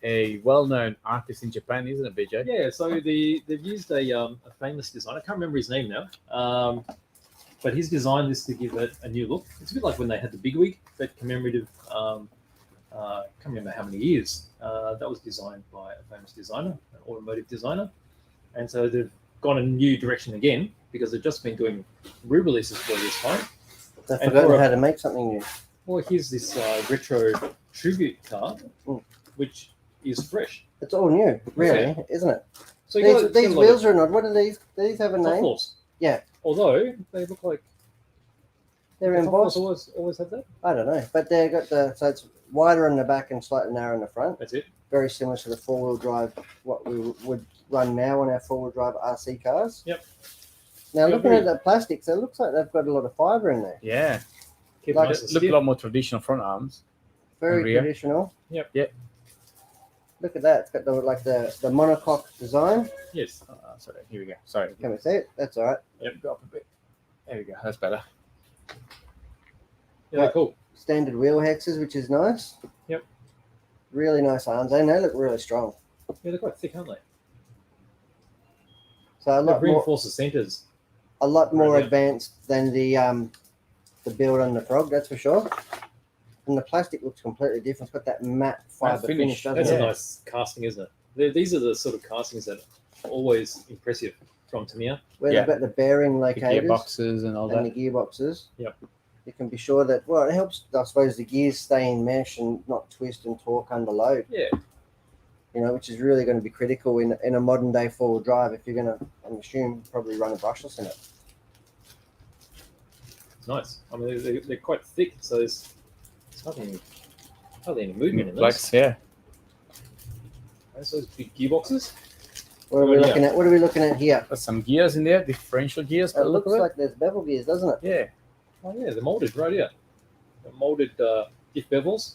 a well-known artist in Japan, isn't it, BJ? Yeah, so they've used a famous designer. I can't remember his name now. But he's designed this to give it a new look. It's a bit like when they had the big wig, that commemorative. Can't remember how many years. That was designed by a famous designer, an automotive designer, and so they've gone a new direction again because they've just been doing re-releases for this time. They've And forgotten for a- how to make something new. Well, here's this retro tribute car, which is fresh. It's all new, really, isn't it? So you These wheels are not. What are these? Do these have a Top name? Force. Yeah. Although they look like They're Top Force embossed. always had that. I don't know, but they've got so it's wider on the back and slightly narrower in the front. That's it. Very similar to the four-wheel drive, what we would run now on our four-wheel drive RC cars. Yep. Now Yeah, looking very- at the plastics, it looks like they've got a lot of fibre in there. Yeah. Keep Like- nice and Look a stiff. lot more traditional front arms. Very rear. traditional. Yep. Yep. Look at that. It's got the monocoque design. Yes. Sorry, here we go. Sorry. Can we see it? That's all right. Yep, go up a bit. There we go. That's better. Yeah, they're cool. Standard wheel hexes, which is nice. Yep. Really nice arms. They look really strong. Yeah, they're quite thick, aren't they? So a They lot more, reinforce the centers. Right, yeah. advanced than the build on the Frog, that's for sure. And the plastic looks completely different. It's got that matte fiber finish. finish, doesn't That's it? a nice casting, isn't it? These are the sort of castings that are always impressive from Tamiya. Where Yeah. they've got the bearing The locators gearboxes and all and that. the gearboxes. Yep. You can be sure that, well, it helps, I suppose, the gears stay in mesh and not twist and torque under load, Yeah, which is really going to be critical in a modern day four-wheel drive if you're going to, I'm assuming, probably run a brushless in it. it's nice. I mean, they're quite thick, so there's hardly any movement in those. Flex, yeah. And so those big gearboxes. What are we Oh, yeah. looking at? What are we looking at here? There's some gears in there, differential gears. By It the look looks of it. like there's bevel gears, doesn't it? Yeah. Oh yeah, they're molded right here. They're molded diff bevels,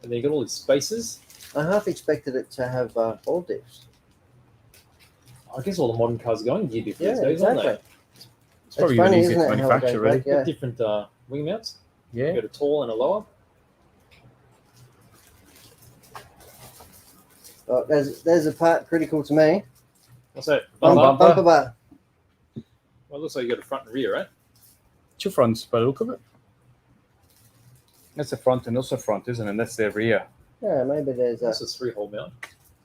and then you got all these spaces. I half expected it to have ball diffs. I guess all the modern cars are going gear diff Yeah, these days, exactly. aren't It's probably funny, even easier isn't to it, how it manufacture, goes really. back? they? Yeah. Got different wing mounts. Yeah. You got a tall and a lower. Oh, there's a part critical to me. What's that? Bumper bar. Well, it looks like you got a front and rear, right? Two fronts by the look of it. That's the front and also front, isn't it? And that's the rear. Yeah, maybe there's a. That's a 3-hole mount.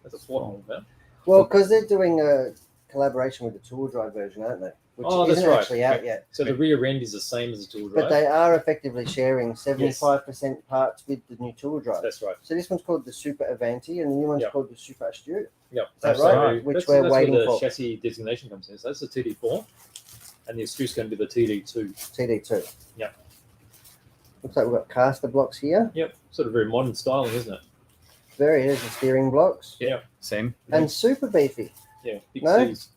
That's a 4-hole mount. Well, because they're doing a collaboration with the two-wheel drive version, aren't they? Which Oh, that's isn't right. actually out yet. So the rear end is the same as the two-wheel drive. But they are effectively sharing 75% parts with the new two-wheel drive. That's right. So this one's called the Super Avanti, and the new one's Yep. called the Super Astute. Yep. Is that So right? Which we're that's waiting where the for. chassis designation comes in. So that's the TD4, and the Astute's going to be the TD2. TD2. Yep. Looks like we've got caster blocks here. Yep. Sort of very modern styling, isn't it? Here's the steering blocks. Yeah. Same. And super beefy. Yeah. Big No? C's.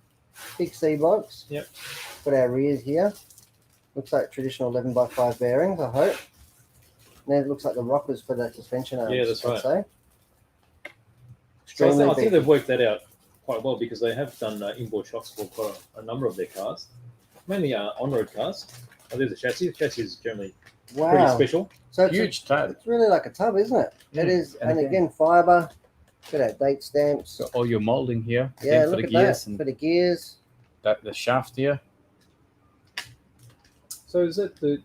Big C blocks. Yep. Got our rears here. Looks like traditional 11x5 bearings, I hope. And then it looks like the rockers for the suspension arms. Yeah, that's I'd right. say. So Extremely I think beefy. they've worked that out quite well because they have done inboard shocks for quite a number of their cars, mainly on-road cars. Oh, there's a chassis. The chassis is generally pretty Wow. special. So it's, Huge tire. it's really like a tub, isn't it? It is. And And again- again, fiber. Got our date stamps. So all your molding here. Yeah, again, for look the at gears that. and For the gears. the shaft here. So is that the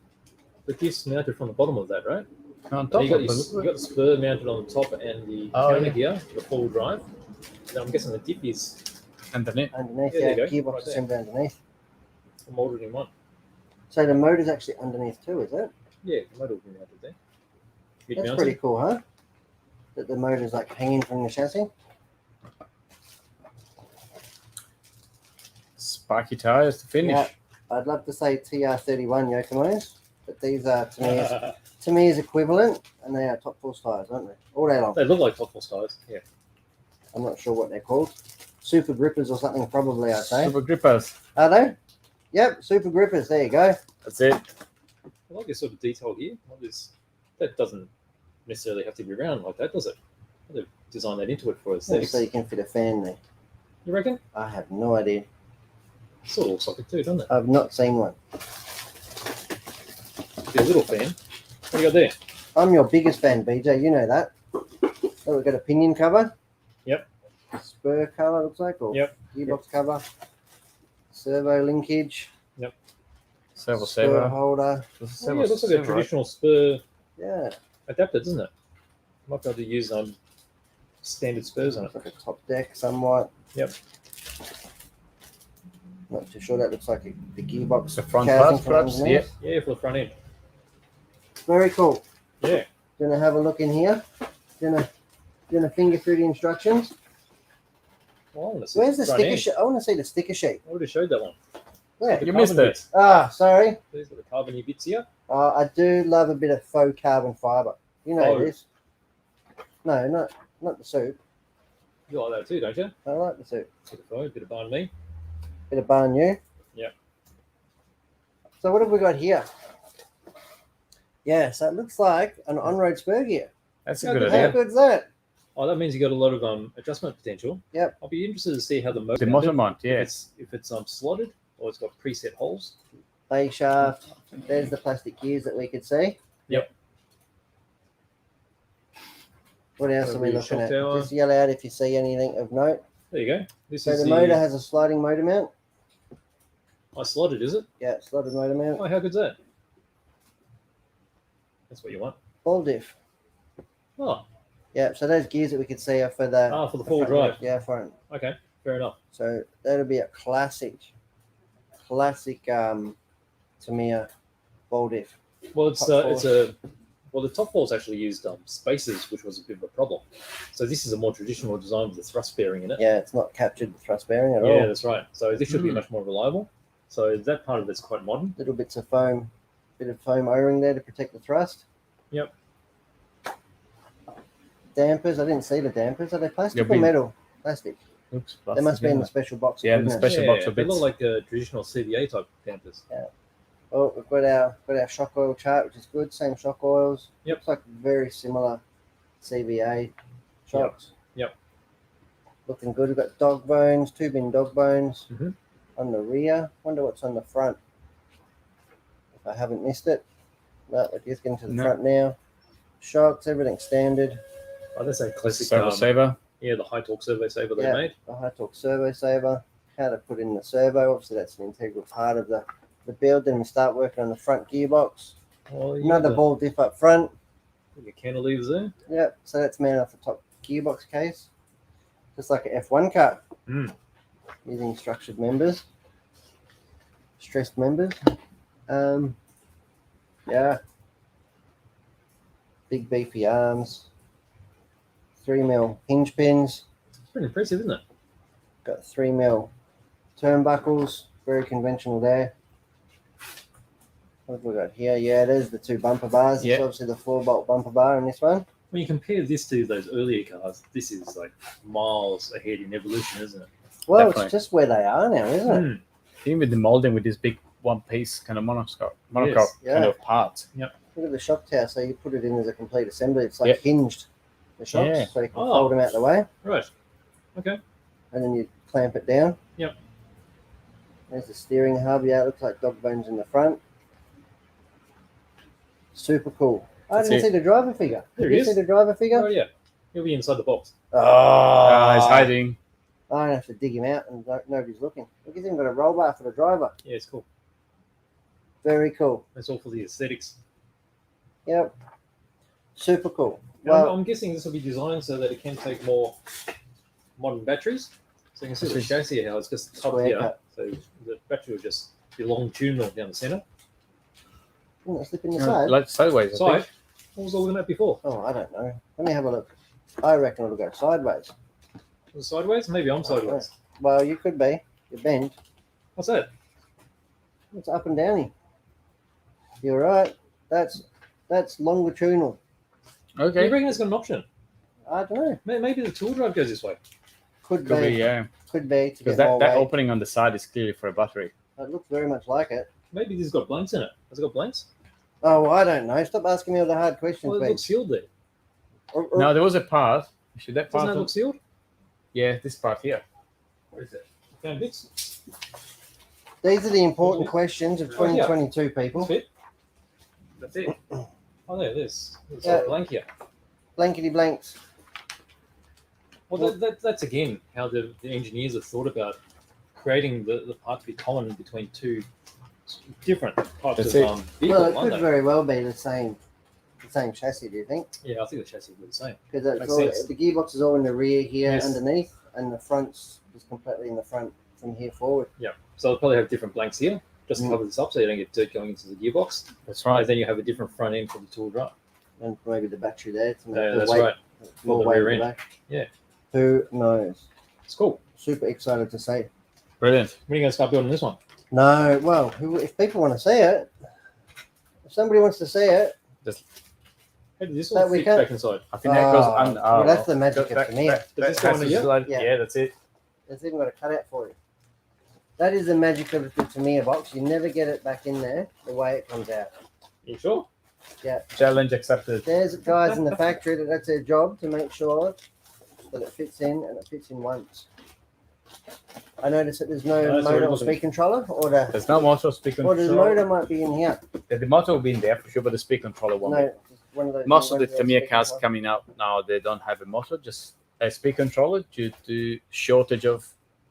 disc mounted from the bottom of that, right? On And top you got, of your, you got the spur mounted on the top and the Oh, counter yeah. gear for the four-wheel drive. Now I'm guessing the dip is underneath. Underneath, Yeah, there yeah, you go. gearbox Right there. assembly underneath. molded in one. So the motor's actually underneath too, is it? Yeah, the motor will be mounted there. Mid That's mounted. pretty cool, huh? That the motor's like hanging from the chassis. Sparky tires to finish. Yeah. I'd love to say TR31 Yokomo's, but these are to me is equivalent, and they are top force tires, aren't they? All day long. They look like top force tires. Yeah. I'm not sure what they're called. Super grippers or something, probably. I'd say. Super grippers. Are they? Yep, super grippers. There you go. That's it. I like this sort of detail here. That doesn't necessarily have to be round like that, does it? They've designed that into it for us. So you can fit a fan there. You reckon? I have no idea. Sort of looks like it too, doesn't it? I've not seen one. Be a little fan. What do you got there? I'm your biggest fan, BJ. You know that. So we've got a pinion cover. Yep. Spur cover looks like, or Yep. gearbox cover. Servo linkage. Servo Spur saver. holder. Oh, yeah, it looks like a traditional spur Yeah. adapter, doesn't it? Might be able to use standard spurs on it. Looks like a top deck somewhat. Yep. Not too sure. That looks like the gearbox. The front housing parts, from perhaps. underneath. Yeah. Yeah, for the front end. Very cool. Yeah. Gonna have a look in here. Gonna finger through the instructions. Well, I want to see Where's the front sticker end. sheet? I want to see the sticker sheet. I already showed that one. Where? You missed Carbon it. bits. Ah, sorry. These are the carbony bits here. I do love a bit of faux carbon fiber. You know Faux. this. No, not the soup. You like that too, don't you? I like the soup. Bit of faux, bit of banh mi. Bit of banh you. Yep. So what have we got here? Yeah, so it looks like an on-road spur gear. That's a Yeah, good good How idea. good's that? Oh, that means you got a lot of adjustment potential. Yep. I'll be interested to see how the motor. The motor mount, yeah. If it's slotted or it's got preset holes. A shaft. There's the plastic gears that we could see. Yep. What else That'll are we be a looking shock at? tower. Just yell out if you see anything of note. There you go. This So is the motor has a sliding motor mount. slotted, is it? Yeah, slotted motor mount. Oh, how good's that? That's what you want. Ball diff. Oh, Yeah, so those gears that we could see are for the for the four-wheel front, drive. Yeah, front. Okay, fair enough. So that'll be a classic Tamiya ball diff. Well, it's Top the top forks actually used spacers, which was a bit of a problem. So this is a more traditional design with the thrust bearing in it. Yeah, it's not captured the thrust bearing at Yeah, all. that's right. So this should be much more reliable. So that part of it's quite modern. Little bits of foam, bit of foam O-ring there to protect the thrust. Yep. Dampers, I didn't see the dampers. Are they plastic Yeah, or metal? Plastic. Oops, They must be in the special box. Yeah, in the wouldn't it? special box of they bits. look like traditional CVA type dampers. Oh, we've got our shock oil chart, which is good. Same shock oils. Yep. Looks like very similar CVA shocks. Yep. Looking good. We've got dog bones, 2-bin dog bones Mhm. on the rear. Wonder what's on the front. If I haven't missed it. No, we're just getting to the No. front now. Shocks, everything standard. Oh, that's a classic. Servo saver. Yeah, the high torque servo saver they Yeah. made. The high torque servo saver. How to put in the servo. Obviously, that's an integral part of the build. Then we start working on the front gearbox. Well, you Another got ball diff up front. the cantilevers there. Yep, so that's mounted off the top gearbox case, just like an F1 car, using structured members, stressed members. Yeah, big beefy arms, 3mm hinge pins, It's pretty impressive, isn't it? got 3mm turnbuckles, very conventional there. What have we got here? Yeah, there's the 2 bumper bars. Yeah. It's obviously the 4-bolt bumper bar in this one. When you compare this to those earlier cars, this is like miles ahead in evolution, isn't it? Well, Definitely. it's just where they are now, isn't it? Even with the molding with this big one-piece kind of monocoque Yes. kind Yeah. of part. Look at the shock tower. So you put it in as a complete assembly. It's like hinged, the shocks, Yeah. so you can Oh. fold them out the way, Right. Okay. and then you clamp it down. Yep. There's the steering hub. Yeah, it looks like dog bones in the front. Super cool. I That's didn't it. see the driver figure. There Did he you is. see the driver figure? Oh yeah, he'll be inside the box. Oh, He's hiding. I don't have to dig him out, and nobody's looking. Look, he's even got a roll bar for the driver. Yeah, it's cool. Very cool. That's all for the aesthetics. Yep. Super cool. Now, Well, I'm guessing this will be designed so that it can take more modern batteries. So you can see the This is- chassis how it's just top Square here. cut. So the battery will just be longitudinal down the center. isn't it slipping the side? Like sideways. I Side. think. What was I looking at before? Oh, I don't know. Let me have a look. I reckon it'll go sideways. Was it sideways? Maybe I'm sideways. Well, you could be. You bend. What's that? It's up and downy. You're right. That's longitudinal. Do you Okay. reckon it's got an option? I don't know. Maybe the tool drive goes this way. Could Could be, be. yeah. Could be to Because get more that weight. opening on the side is clearly for a battery. It looks very much like it. Maybe this has got blanks in it. Has it got blanks? Oh, I don't know. Stop asking me all the hard questions, Well, it Ben. looks sealed there. No, there was a part. Should that Doesn't part? that look sealed? Yeah, this part here. Where is it? Found bits. These are the important questions of Oh, yeah. 2022, That's people. fit. That's it. Oh, there's Yeah. a blank here. Blankety blanks. Well, that's again how the engineers have thought about creating the part to be common between two different types That's of vehicle, Well, it aren't could they? very well be the same chassis. Do you think? Yeah, I think the chassis will be the same. Because Makes sense. the gearbox is all in the rear here Yes. underneath, and the front's just completely in the front from here forward. Yeah. So they'll probably have different blanks here, just to Mm. cover this up so you don't get dirt going into the gearbox. That's And right. then you have a different front end for the tool drive. And maybe the battery there to make Yeah, the that's weight, right. more For the weight rear in the end. back. Yeah. Who knows? It's cool. Super excited to see. Brilliant. When are you going to start building this one? No, well, if people want to see it, if somebody wants to see it, How did this That all we fit can't- back inside? I think that goes on. well, that's the magic of Pinion. Does this go that's on the here? slide. Yeah. Yeah, that's it. It's even got a cutout for you. That is the magic of the Tamiya box. You never get it back in there the way it comes out. You sure? Challenge accepted. There's guys in the factory that's their job to make sure that it fits in and it fits in once. I noticed that there's no That's motor already or looking- speed controller, or There's no motor speed or the controller. motor might be in here. The motor will be in there for sure, but the speed controller won't. No, just one of those. Most of the ones with Tamiya speed cars controller. coming out now, they don't have a motor, just a speed controller due to shortage of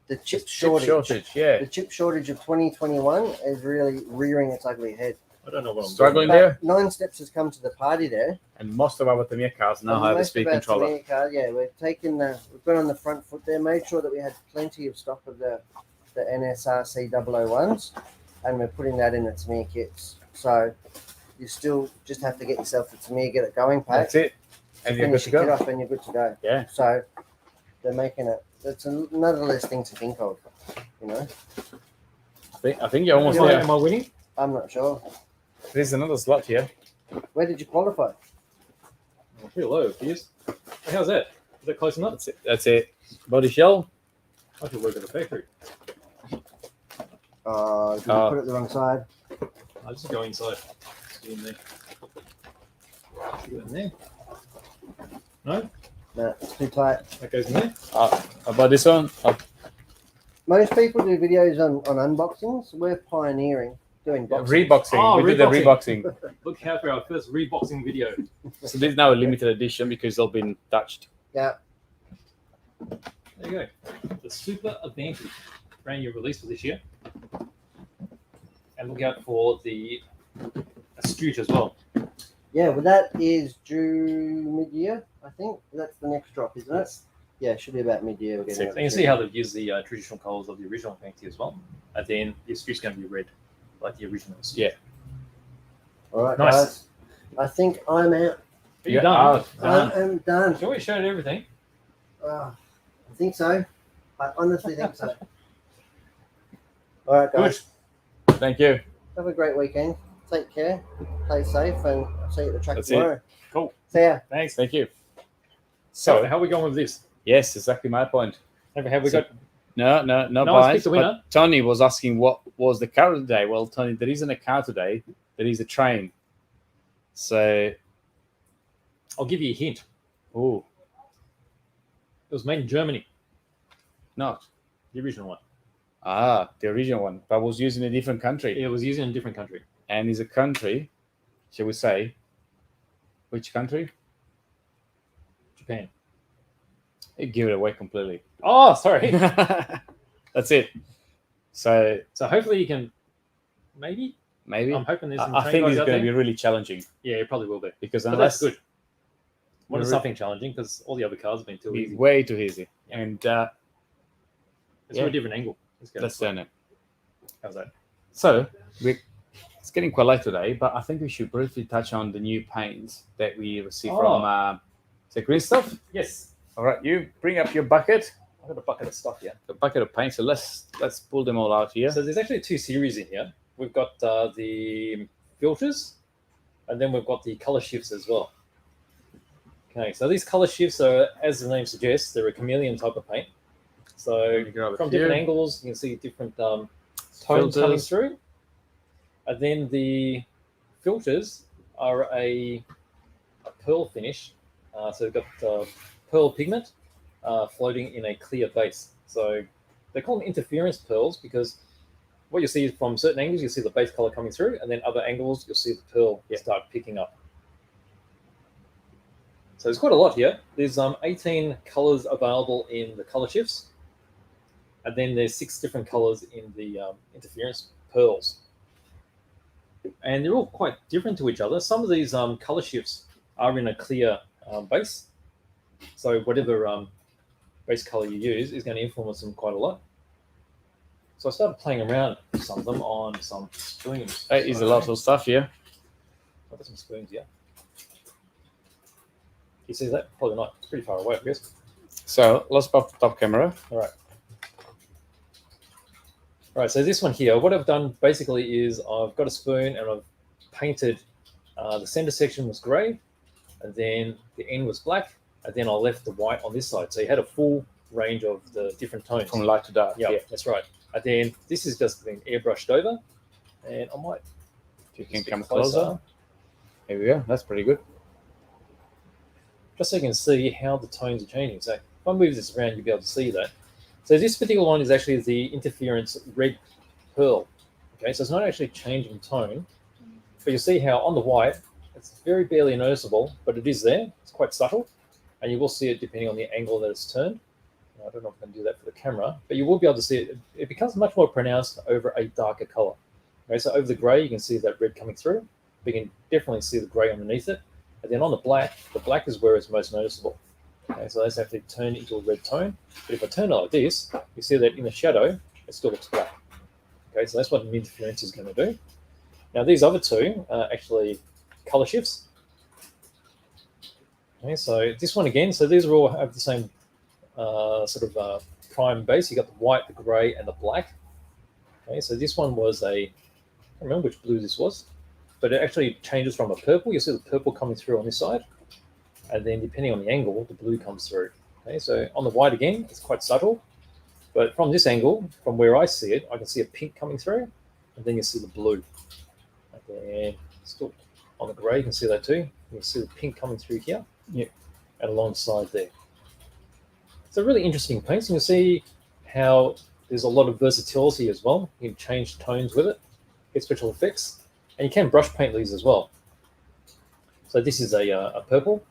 The chip chip shortage. Yeah, The chip shortage of 2021 is really rearing its ugly head. I don't know what I'm Struggling doing. there. But 9 Steps has come to the party there. and most of our Tamiya cars now And have a most speed of our controller. Tamiya cars, yeah, we've gone on the front foot there, made sure that we had plenty of stock of the NSRC 001s, and we're putting that in the Tamiya kits. So you still just have to get yourself the Tamiya, get it going pack, That's it, and you're good finish to your kit go. off, and you're good to go. Yeah. So they're making it. It's another less thing to think of, you know. I think you're almost Am I, there. am I winning? I'm not sure. There's another slot here. Where did you qualify? I'm pretty low, please. How's that? Is that close enough? That's it. That's it. Body shell. I should work at the factory. Did you Oh. put it the wrong side? I'll just go inside. Just get in there. Get in there. No? No, it's too tight. That goes in there. About this one. Most people do videos on unboxings. We're pioneering doing boxing. Reboxing. Oh, we did the reboxing. Look how for our first reboxing video. So this is now a limited edition because they've been touched. Yeah. There you go. The Super Advantage. Brand new release for this year. And look out for the Astute as well. Yeah, well, that is due mid-year, I think. That's the next drop, isn't it? Yeah, it should be about mid-year. We're getting So it you can see how they've used the traditional colours of the original Painty as well. And then the Astute's going to be red, like the originals. Yeah. All right, Nice. guys. I think I'm out. Are you done? Done. I am done. Shall we show everything? I think so. I honestly think so. All right, guys. Thank you. Have a great weekend. Take care. Play safe, and I'll see you at the track That's it. tomorrow. Cool. See ya. Thanks. Thank you. So, So, how are we going with this? yes, exactly my point. Have we So- got? No No one's bias. picked the But winner. Tony was asking what was the car today. Well, Tony, there isn't a car today. There is a train. So, I'll give you a hint. oh, It was made in Germany, not. the original one. The original one, but was used in a different country. It was used in a different country. And is a country, shall we say, which country? Japan. You give it away completely. Oh, sorry. That's it. So So hopefully you can, maybe. maybe I'm hoping there's some I train think guys it's out going to there. be really challenging Yeah, it probably will be. because But unless that's good. What is Re- something challenging? Because all the other cars have been too it's easy. way too easy. Yeah. And It's yeah. from a different angle. Let's go. let's turn it. How's that? So it's getting quite late today, but I think we should briefly touch on the new paints that we received from the green stuff. Yes. All right, you bring up your bucket, I've got a bucket of stuff here. the bucket of paint. So let's pull them all out here. So there's actually two series in here. We've got the filters, and then we've got the color shifts as well. Okay, so these color shifts are, as the name suggests, they're a chameleon type of paint. So You grab it from here. different angles, you can see different tones coming Filters. through. And then the filters are a pearl finish. So we've got pearl pigment floating in a clear base. So they call them interference pearls because what you see is from certain angles, you see the base color coming through, and then other angles, you'll see the pearl Yeah. start picking up. So there's quite a lot here. There's 18 colors available in the color shifts, and then there's 6 different colors in the interference pearls, and they're all quite different to each other. Some of these color shifts are in a clear base, so whatever base color you use is going to influence them quite a lot. So I started playing around with some of them on some spoons. That is a lot of stuff here. I've got some spoons here. You see that? Probably not. It's pretty far away, I guess. So let's pop the top camera. All right. All right, so this one here, what I've done basically is I've got a spoon and I've painted, the center section was gray, and then the end was black, and then I left the white on this side. So you had a full range of the different tones. From light to dark. Yeah, that's right. And then this has just been airbrushed over, and I might... If you can come closer. Here we go. That's pretty good. Just so you can see how the tones are changing. So if I move this around, you'll be able to see that. So this particular one is actually the interference red pearl. Okay, so it's not actually changing tone, but you see how on the white, it's very barely noticeable, but it is there. It's quite subtle, and you will see it depending on the angle that it's turned. I don't know if I can do that for the camera, but you will be able to see it. It becomes much more pronounced over a darker color. Okay, so over the gray, you can see that red coming through. But you can definitely see the gray underneath it. And then on the black is where it's most noticeable. Okay, so that's actually turned into a red tone. But if I turn it like this, you see that in the shadow, it still looks black. Okay, so that's what the interference is going to do. Now these other two are actually color shifts. Okay, so this one again, so these are all have the same prime base. You got the white, the gray, and the black. Okay, so this one was I can't remember which blue this was, but it actually changes from a purple. You see the purple coming through on this side, and then depending on the angle, the blue comes through. Okay, so on the white again, it's quite subtle, but from this angle, from where I see it, I can see a pink coming through, and then you see the blue. And then still on the gray, you can see that too. You can see the pink coming through here, yeah, and alongside there. It's a really interesting paint. So you can see how there's a lot of versatility as well. You can change tones with it, get special effects, and you can brush paint these as well. So this is a purple,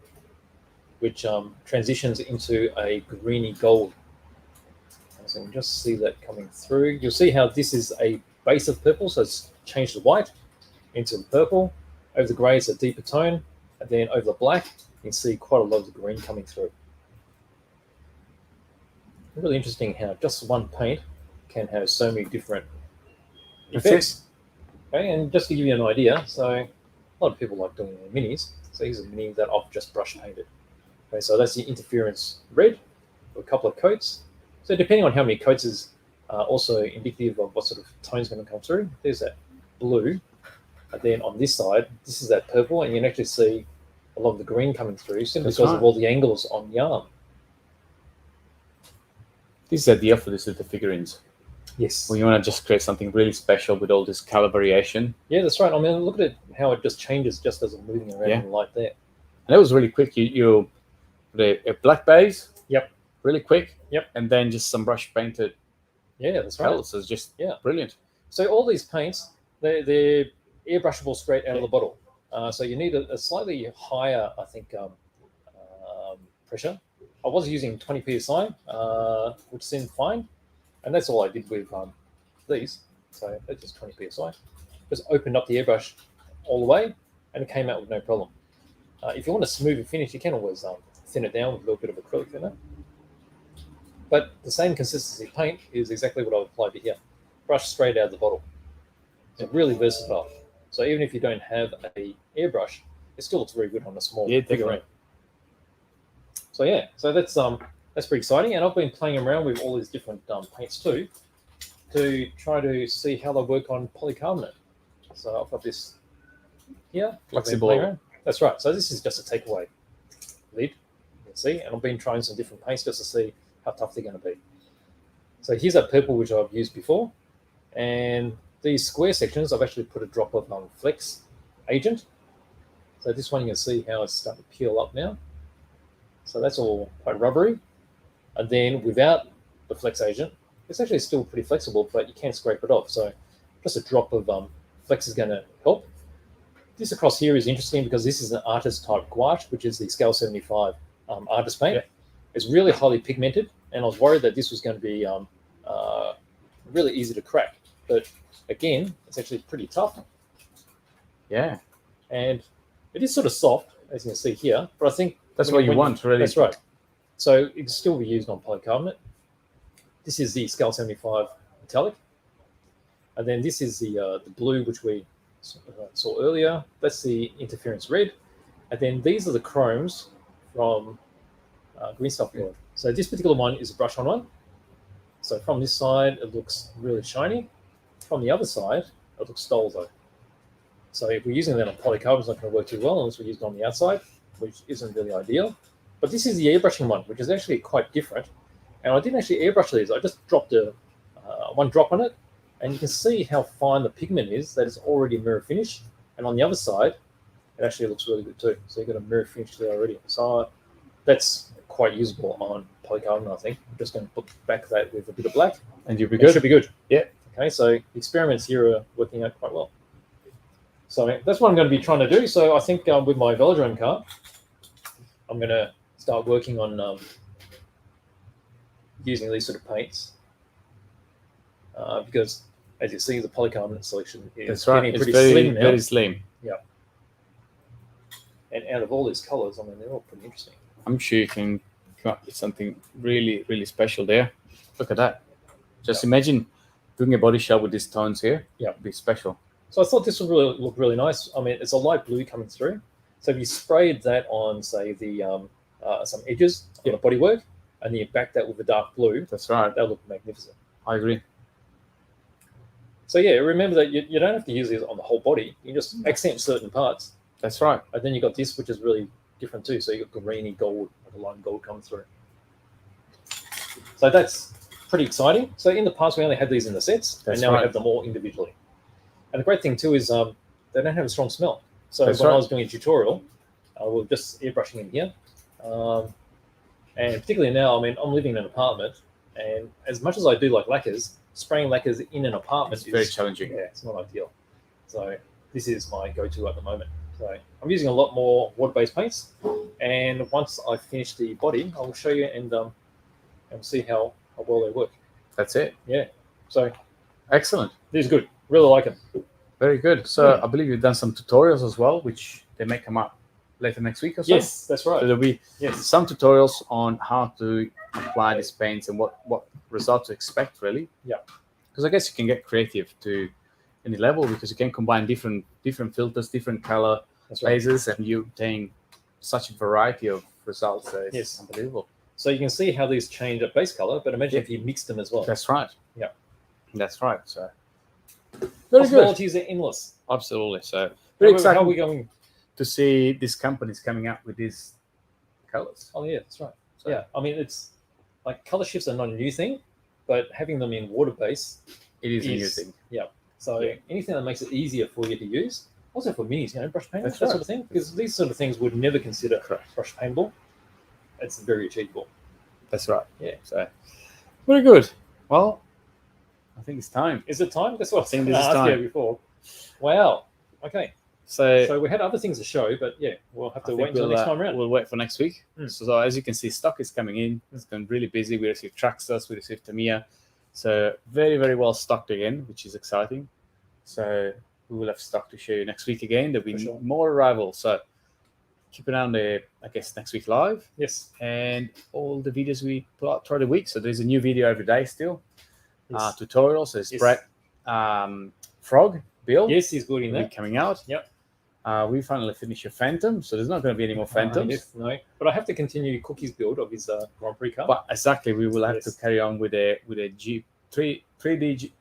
which transitions into a greeny gold. So you can just see that coming through. You'll see how this is a base of purple, so it's changed the white into the purple. Over the grey, it's a deeper tone, and then over the black, you can see quite a lot of the green coming through. Really interesting how just one paint can have so many different effects. Okay, and just to give you an idea, so a lot of people like doing their minis. So here's a mini that I've just brush painted. Okay, so that's the interference red, with a couple of coats. So depending on how many coats is also indicative of what sort of tone is going to come through. There's that blue, and then on this side, this is that purple, and you can actually see a lot of the green coming through simply because of all the angles on the arm. This is the idea for this with the figurines. Yes. When you want to just create something really special with all this color variation. Yeah, that's right. I mean, look at it, how it just changes just as I'm moving around in the light there. And that was really quick. You put a black base. Yep. Really quick. Yep. And then just some brush painted. Yeah, that's right. Colors. It's just brilliant. So all these paints, they're airbrushable straight out of the bottle. So you need a slightly higher, I think, pressure. I was using 20 psi, which seemed fine, and that's all I did with these. So that's just 20 psi. Just opened up the airbrush all the way, and it came out with no problem. If you want a smoother finish, you can always thin it down with a little bit of acrylic thinner. But the same consistency paint is exactly what I've applied to here. Brush straight out of the bottle. It's really versatile. So even if you don't have a airbrush, it still looks very good on a small figurine. So yeah, so that's pretty exciting, and I've been playing around with all these different paints too, to try to see how they work on polycarbonate. So I've got this here, flexible. That's right. So this is just a takeaway lid, you can see, and I've been trying some different paints just to see how tough they're going to be. So here's that purple which I've used before, and these square sections I've actually put a drop of flex agent. So this one you can see how it's starting to peel up now. So that's all quite rubbery. And then without the flex agent, it's actually still pretty flexible, but you can scrape it off. So just a drop of flex is going to help. this across here is interesting because this is an artist type gouache, which is the scale 75 artist paint. Yeah. It's really highly pigmented, and I was worried that this was going to be really easy to crack. But again, it's actually pretty tough. Yeah. And it is sort of soft, as you can see here. But I think That's what you want, really. That's right. So it can still be used on polycarbonate. This is the scale 75 metallic. And then this is the blue, which we saw earlier. That's the interference red. And then these are the chromes from green stuff board. So this particular one is a brush on one. So from this side, it looks really shiny. From the other side, it looks dull though. So if we're using that on polycarbonate, it's not going to work too well unless we use it on the outside, which isn't really ideal. But this is the airbrushing one, which is actually quite different. And I didn't actually airbrush these. I just dropped one drop on it, and you can see how fine the pigment is, that it's already mirror finish. And on the other side, it actually looks really good too. So you've got a mirror finish there already. So that's quite usable on polycarbonate, I think. I'm just going to put back that with a bit of black. And you'll be good. It should be good. Yeah. Okay, so the experiments here are working out quite well. So that's what I'm going to be trying to do. So I think with my velodrome car, I'm going to start working on using these sort of paints because, as you see, the polycarbonate selection is That's right. getting It's pretty very, slim now. very slim. And out of all these colors, I mean, they're all pretty interesting. I'm sure you can come up with something really, really special there. Look at that. Just imagine doing a body shop with these tones here. Yeah. It'd be special. So I thought this would really look really nice. I mean, it's a light blue coming through. So if you sprayed that on, say, the some edges on the bodywork, and then you back that with a dark blue, That's right. that'll look magnificent. I agree. So yeah, remember that you don't have to use these on the whole body. You just accent certain parts. That's right. And then you got this, which is really different too. So you got greeny gold, like a lime gold coming through. So that's pretty exciting. So in the past, we only had these in the sets, and now we have them all individually. And the great thing too is they don't have a strong smell. So when I was doing a tutorial, we're just airbrushing in here. And particularly now, I mean, I'm living in an apartment, and as much as I do like lacquers, spraying lacquers in an apartment is very challenging. Yeah, it's not ideal. So this is my go-to at the moment. So I'm using a lot more water-based paints, and once I finish the body, I will show you and see how well they work. That's it. Yeah. So excellent. This is good. Really like it. Very good. So I believe you've done some tutorials as well, which they may come up later next week or so. Yes, that's right. So there'll be some tutorials on how to apply these paints and what results to expect, really. Yeah. Because I guess you can get creative to any level because you can combine different filters, different color lasers, and you obtain such a variety of results that it's unbelievable. So you can see how these change at base color, but imagine if you mixed them as well. That's right. Yeah. That's right. So very good. Possibilities are endless. Absolutely. So very excited. How are we going to see these companies coming up with these colors? Oh yeah, that's right. So, yeah, I mean it's like color shifts are not a new thing, but having them in water base, it is a new thing. Yeah. So anything that makes it easier for you to use, also for minis, brush paint, that right. sort of thing, because these sort of things would never consider brush paintable. It's very achievable. That's right. Yeah. So very good. Well, I think it's time. Is it time? That's what I think was this is time. Before. Wow. Okay. So we had other things to show, but yeah, we'll have to wait until next time around. We'll wait for next week. So as you can see, stock is coming in. It's been really busy. We received Traxxas, we received Tamiya. So very, very well stocked again, which is exciting. So we will have stock to show you next week again. There'll be more arrivals. So keep an eye on the, I guess, next week live. Yes. And all the videos we put out throughout the week. So there's a new video every day still. Tutorials. There's Brett Frog build. Yes, he's good in that. Coming out. Yep. We finally finished a Phantom, so there's not going to be any more Phantoms. No, but I have to continue Cookie's build of his Grand Prix car. But exactly, we will have to carry on with a GP3D.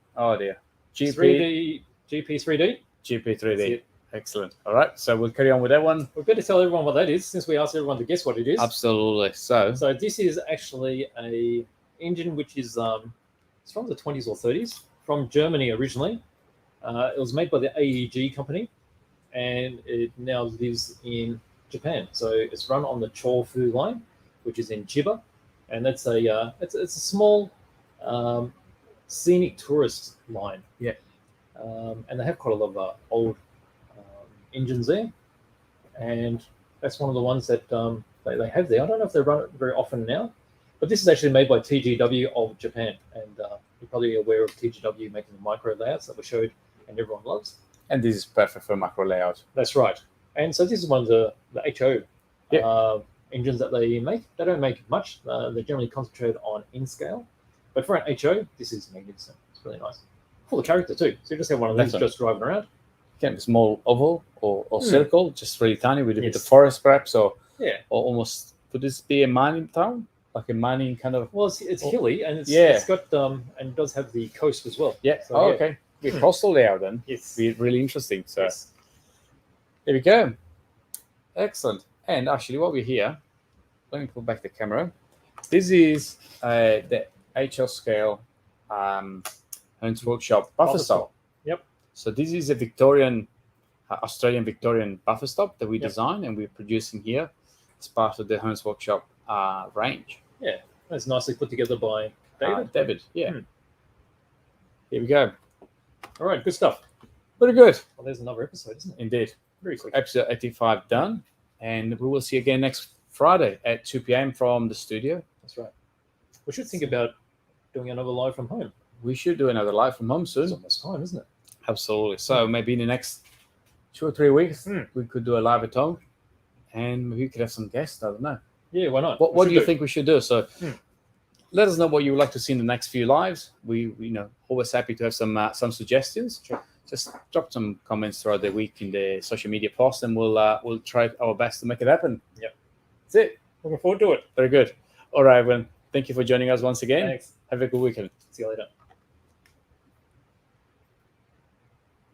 GP3D. Excellent. All right, so we'll carry on with that one. We better tell everyone what that is, since we asked everyone to guess what it is. Absolutely. So this is actually a engine which is it's from the 20s or 30s, from Germany originally. It was made by the AEG company, and it now lives in Japan. So it's run on the Chofu line, which is in Chiba, and that's it's a small scenic tourist line. Yeah. And they have quite a lot of old engines there, and that's one of the ones that they have there. I don't know if they run it very often now, but this is actually made by TGW of Japan, and you're probably aware of TGW making the micro layouts that we showed and everyone loves. And this is perfect for macro layout. That's right. And so this is one of the HO engines that they make. They don't make much. They're generally concentrated on in-scale. But for an HO, this is magnificent. It's really nice. Full of character too. So you just have one of these just driving around. Can be small oval or circle, just really tiny with a bit of forest perhaps, or almost, could this be a mining town? Like a mining kind of... Well, it's hilly, and it's got, and it does have the coast as well. Yeah, so, okay. Be a coastal layout then. Yes. Be really interesting. So there we go. Excellent. And actually, while we're here, let me pull back the camera. This is the HL scale Hearns Workshop buffer stop. Yep. So this is a Victorian, Australian Victorian buffer stop that we designed and we're producing here as part of the Hearns Workshop range. Yeah, that's nicely put together by David. David, yeah. Here we go. All right, good stuff. Very good. Well, there's another episode, isn't it? Indeed. Very quick. Episode 85 done. And we will see you again next Friday at 2 p.m. from the studio. That's right. We should think about doing another live from home. We should do another live from home soon. It's almost time, isn't it? Absolutely. So maybe in the next 2 or 3 weeks, we could do a live at home, and maybe we could have some guests. I don't know. Yeah, why not? What do you think we should do? So let us know what you would like to see in the next few lives. We always happy to have some suggestions. Sure. Just drop some comments throughout the week in the social media post, and we'll try our best to make it happen. Yep. That's it. Looking forward to it. Very good. All right, everyone. Thank you for joining us once again. Thanks. Have a good weekend. See you later.